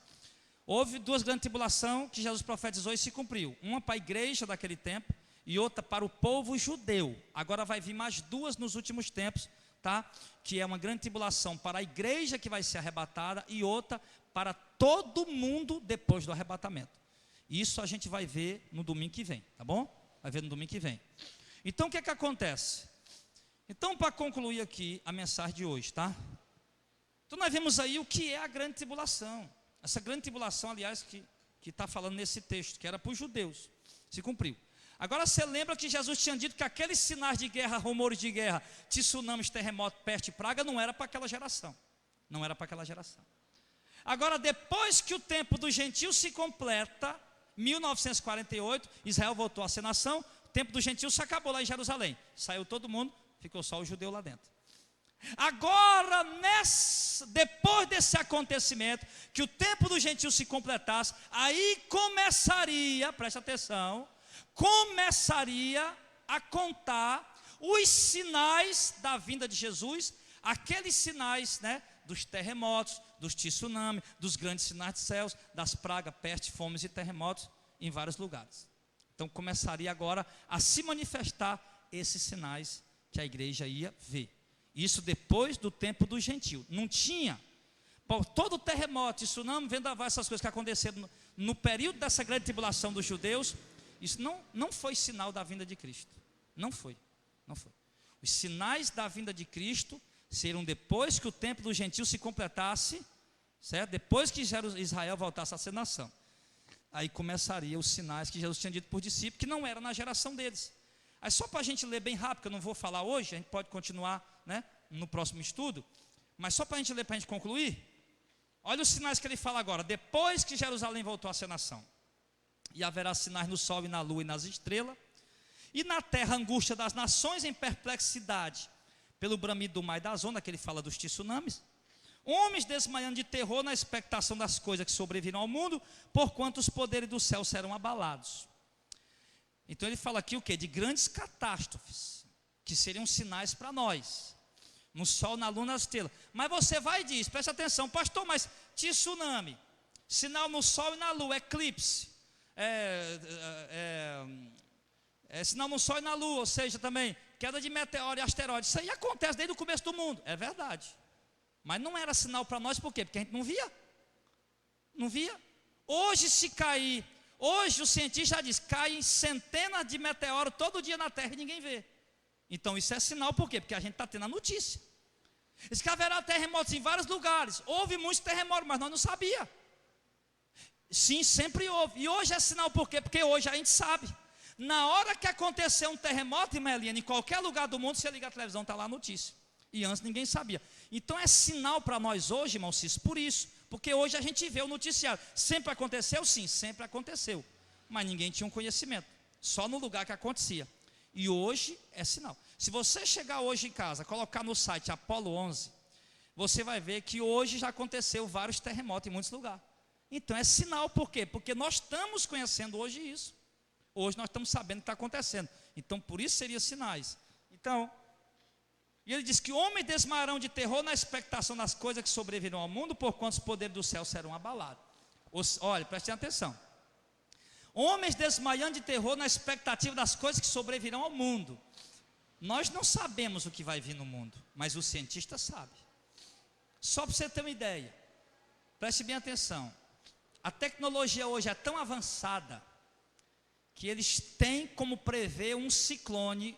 Houve duas grandes tribulações que Jesus profetizou e se cumpriu. Uma para a igreja daquele tempo e outra para o povo judeu. Agora vai vir mais duas nos últimos tempos, tá? Que é uma grande tribulação para a igreja que vai ser arrebatada e outra para todo mundo depois do arrebatamento. Isso a gente vai ver no domingo que vem, tá bom? Vai ver no domingo que vem. Então o que é que acontece? Então, para concluir aqui a mensagem de hoje, tá? Então nós vemos aí o que é a grande tribulação. Essa grande tribulação, aliás, que está falando nesse texto, que era para os judeus, se cumpriu. Agora você lembra que Jesus tinha dito que aqueles sinais de guerra, rumores de guerra, tsunamis, terremoto, peste e praga, não era para aquela geração. Não era para aquela geração. Agora, depois que o tempo do gentio se completa, 1948, Israel voltou a ser nação, o tempo do gentio se acabou lá em Jerusalém. Saiu todo mundo, ficou só o judeu lá dentro. Agora, depois desse acontecimento, que o tempo do gentio se completasse, aí começaria, preste atenção, começaria a contar os sinais da vinda de Jesus, aqueles sinais, né, dos terremotos, dos tsunamis, dos grandes sinais de céus, das pragas, peste, fomes e terremotos em vários lugares. Então começaria agora a se manifestar esses sinais que a igreja ia ver. Isso depois do tempo do gentio. Não tinha, por todo o terremoto, tsunami, vendaval, essas coisas que aconteceram no período dessa grande tribulação dos judeus, isso não foi sinal da vinda de Cristo. Não foi. Os sinais da vinda de Cristo seriam depois que o tempo do gentio se completasse, certo? Depois que Israel voltasse a ser nação. Aí começariam os sinais que Jesus tinha dito por discípulos, que não era na geração deles. Aí só para a gente ler bem rápido, que eu não vou falar hoje, a gente pode continuar, né, no próximo estudo, mas só para a gente ler, para a gente concluir, olha os sinais que ele fala agora. Depois que Jerusalém voltou a ser nação, e haverá sinais no sol e na lua e nas estrelas, e na terra angústia das nações em perplexidade, pelo bramido do mar e das ondas, que ele fala dos tsunamis, homens desmaiando de terror na expectação das coisas que sobrevirão ao mundo, porquanto os poderes do céu serão abalados. Então ele fala aqui o quê? De grandes catástrofes, que seriam sinais para nós, no sol, na lua, nas estrelas. Mas você vai e diz, presta atenção, pastor, mas tsunami, sinal no sol e na lua, eclipse, sinal no sol e na lua, ou seja, também queda de meteoro e asteroide, isso aí acontece desde o começo do mundo, é verdade, mas não era sinal para nós, por quê? Porque a gente não via. Hoje se cair, hoje o cientista já diz, caem centenas de meteoros todo dia na terra e ninguém vê. Então isso é sinal, por quê? Porque a gente está tendo a notícia. Diz que haverá terremotos em vários lugares, houve muitos terremotos, mas nós não sabíamos. Sim, sempre houve, e hoje é sinal, por quê? Porque hoje a gente sabe. Na hora que acontecer um terremoto, irmã Eliane, em qualquer lugar do mundo, você liga a televisão, está lá a notícia. E antes ninguém sabia. Então é sinal para nós hoje, irmão Cis, por isso. Porque hoje a gente vê o noticiário. Sempre aconteceu? Sim, sempre aconteceu. Mas ninguém tinha um conhecimento. Só no lugar que acontecia. E hoje é sinal. Se você chegar hoje em casa, colocar no site Apolo 11, você vai ver que hoje já aconteceu vários terremotos em muitos lugares. Então é sinal, por quê? Porque nós estamos conhecendo hoje isso. Hoje nós estamos sabendo o que está acontecendo. Então por isso seriam sinais. Então, E ele diz que homens desmaiarão de terror na expectação das coisas que sobrevirão ao mundo, porquanto os poderes do céu serão abalados. Olha, prestem atenção. Homens desmaiando de terror na expectativa das coisas que sobrevirão ao mundo. Nós não sabemos o que vai vir no mundo, mas os cientistas sabem. Só para você ter uma ideia, preste bem atenção. A tecnologia hoje é tão avançada que eles têm como prever um ciclone,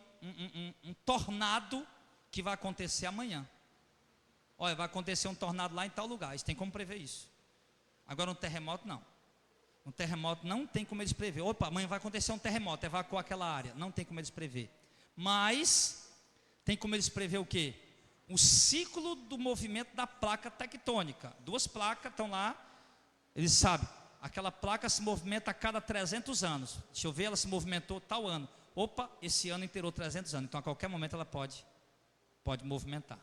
um tornado que vai acontecer amanhã. Olha, vai acontecer um tornado lá em tal lugar, eles têm como prever isso. Agora um terremoto não. Um terremoto não tem como eles prever. Opa, amanhã vai acontecer um terremoto, evacuar aquela área. Não tem como eles prever. Mas tem como eles prever o quê? O ciclo do movimento da placa tectônica. Duas placas estão lá, eles sabem, aquela placa se movimenta a cada 300 anos. Deixa eu ver, ela se movimentou tal ano. Opa, esse ano inteirou 300 anos. Então a qualquer momento ela pode movimentar.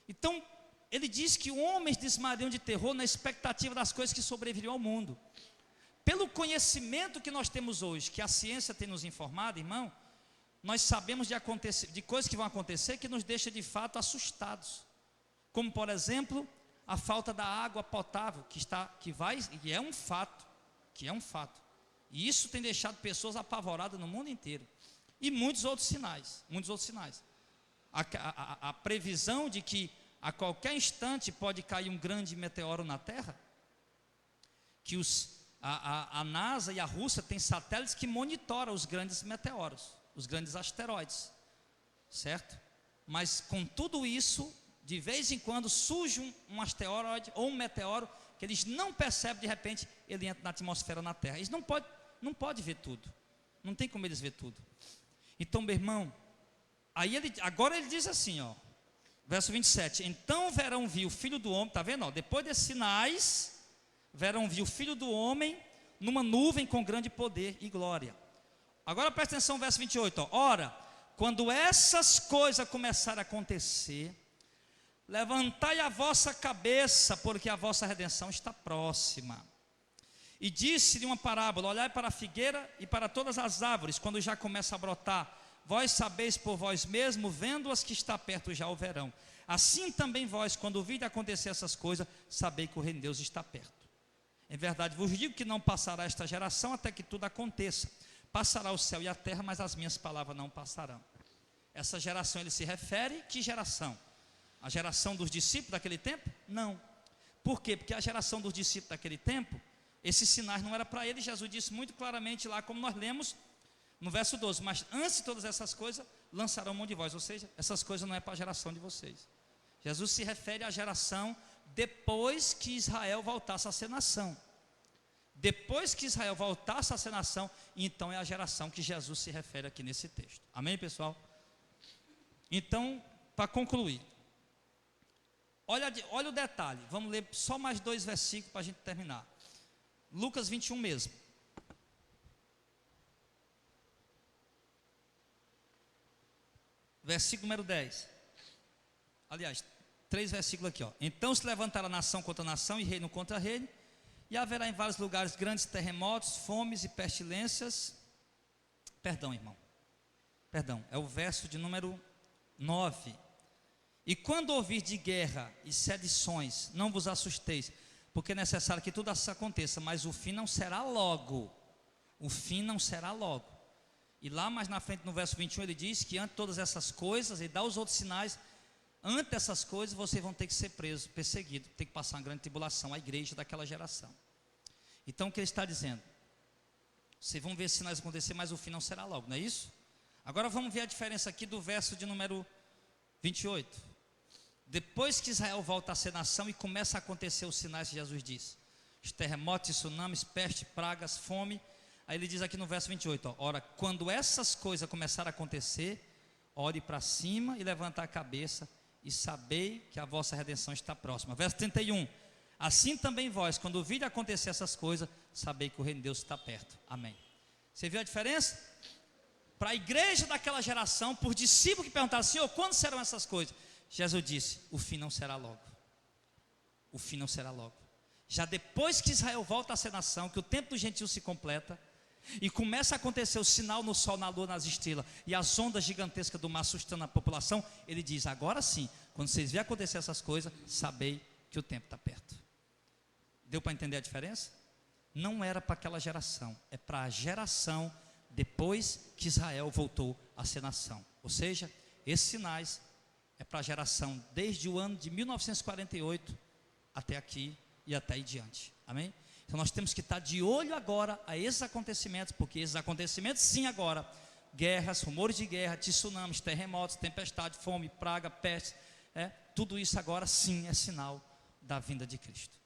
Então, ele diz que homens desmaiam de terror na expectativa das coisas que sobreviriam ao mundo. Pelo conhecimento que nós temos hoje, que a ciência tem nos informado, irmão, nós sabemos de coisas que vão acontecer que nos deixa de fato assustados. Como, por exemplo, a falta da água potável, que é um fato. E isso tem deixado pessoas apavoradas no mundo inteiro. E muitos outros sinais. A previsão de que a qualquer instante pode cair um grande meteoro na Terra, que a NASA e a Rússia têm satélites que monitoram os grandes meteoros, os grandes asteroides, certo? Mas com tudo isso, de vez em quando surge um asteroide ou um meteoro que eles não percebem, de repente ele entra na atmosfera na Terra. Eles não podem ver tudo, não tem como eles ver tudo. Então, meu irmão, agora ele diz assim, ó, verso 27, então verão vir o Filho do Homem, está vendo? Ó, depois desses sinais, verão vir o Filho do Homem numa nuvem com grande poder e glória. Agora presta atenção, verso 28, ó, ora, quando essas coisas começarem a acontecer, levantai a vossa cabeça, porque a vossa redenção está próxima. E disse-lhe uma parábola, olhai para a figueira e para todas as árvores, quando já começa a brotar, vós sabeis por vós mesmo, vendo-as que está perto já o verão. Assim também vós, quando ouvirdes acontecer essas coisas, sabei que o reino de Deus está perto. Em verdade vos digo que não passará esta geração até que tudo aconteça. Passará o céu e a terra, mas as minhas palavras não passarão. Essa geração, ele se refere, que geração? A geração dos discípulos daquele tempo? Não. Por quê? Porque a geração dos discípulos daquele tempo, esses sinais não eram para eles. Jesus disse muito claramente lá, como nós lemos no verso 12, mas antes de todas essas coisas, lançarão mão de vós. Ou seja, essas coisas não é para a geração de vocês. Jesus se refere à geração depois que Israel voltasse a ser nação. Depois que Israel voltasse a ser nação, então é a geração que Jesus se refere aqui nesse texto. Amém, pessoal? Então, para concluir, olha o detalhe. Vamos ler só mais 2 versículos para a gente terminar. Lucas 21 mesmo. Versículo número 10. Aliás, 3 versículos aqui, ó. Então se levantará nação contra nação e reino contra reino, e haverá em vários lugares grandes terremotos, fomes e pestilências. Perdão, irmão. Perdão, é o verso de número 9. E quando ouvir de guerra e sedições, não vos assusteis, porque é necessário que tudo isso aconteça, mas o fim não será logo. O fim não será logo. E lá mais na frente, no verso 21, ele diz que antes de todas essas coisas, ele dá os outros sinais, antes dessas coisas, vocês vão ter que ser presos, perseguidos, ter que passar uma grande tribulação, a igreja daquela geração. Então o que ele está dizendo? Vocês vão ver sinais acontecer, mas o fim não será logo, não é isso? Agora vamos ver a diferença aqui do verso de número 28. Depois que Israel volta a ser nação e começa a acontecer os sinais que Jesus disse, os terremotos, tsunamis, peste, pragas, fome. Aí ele diz aqui no verso 28, ó, ora, quando essas coisas começarem a acontecer, ore para cima e levanta a cabeça, e sabei que a vossa redenção está próxima. Verso 31, assim também vós, quando ouvirem acontecer essas coisas, sabei que o reino de Deus está perto. Amém. Você viu a diferença? Para a igreja daquela geração, por discípulos que perguntaram, Senhor, quando serão essas coisas? Jesus disse, o fim não será logo. O fim não será logo. Já depois que Israel volta a ser nação, que o tempo do gentio se completa, e começa a acontecer o sinal no sol, na lua, nas estrelas, e as ondas gigantescas do mar assustando a população, ele diz: agora sim, quando vocês verem acontecer essas coisas, sabei que o tempo está perto. Deu para entender a diferença? Não era para aquela geração, é para a geração depois que Israel voltou a ser nação. Ou seja, esses sinais é para a geração desde o ano de 1948 até aqui e até aí diante. Amém? Então nós temos que estar de olho agora a esses acontecimentos, porque esses acontecimentos sim agora, guerras, rumores de guerra, tsunamis, terremotos, tempestade, fome, praga, peste, tudo isso agora sim é sinal da vinda de Cristo.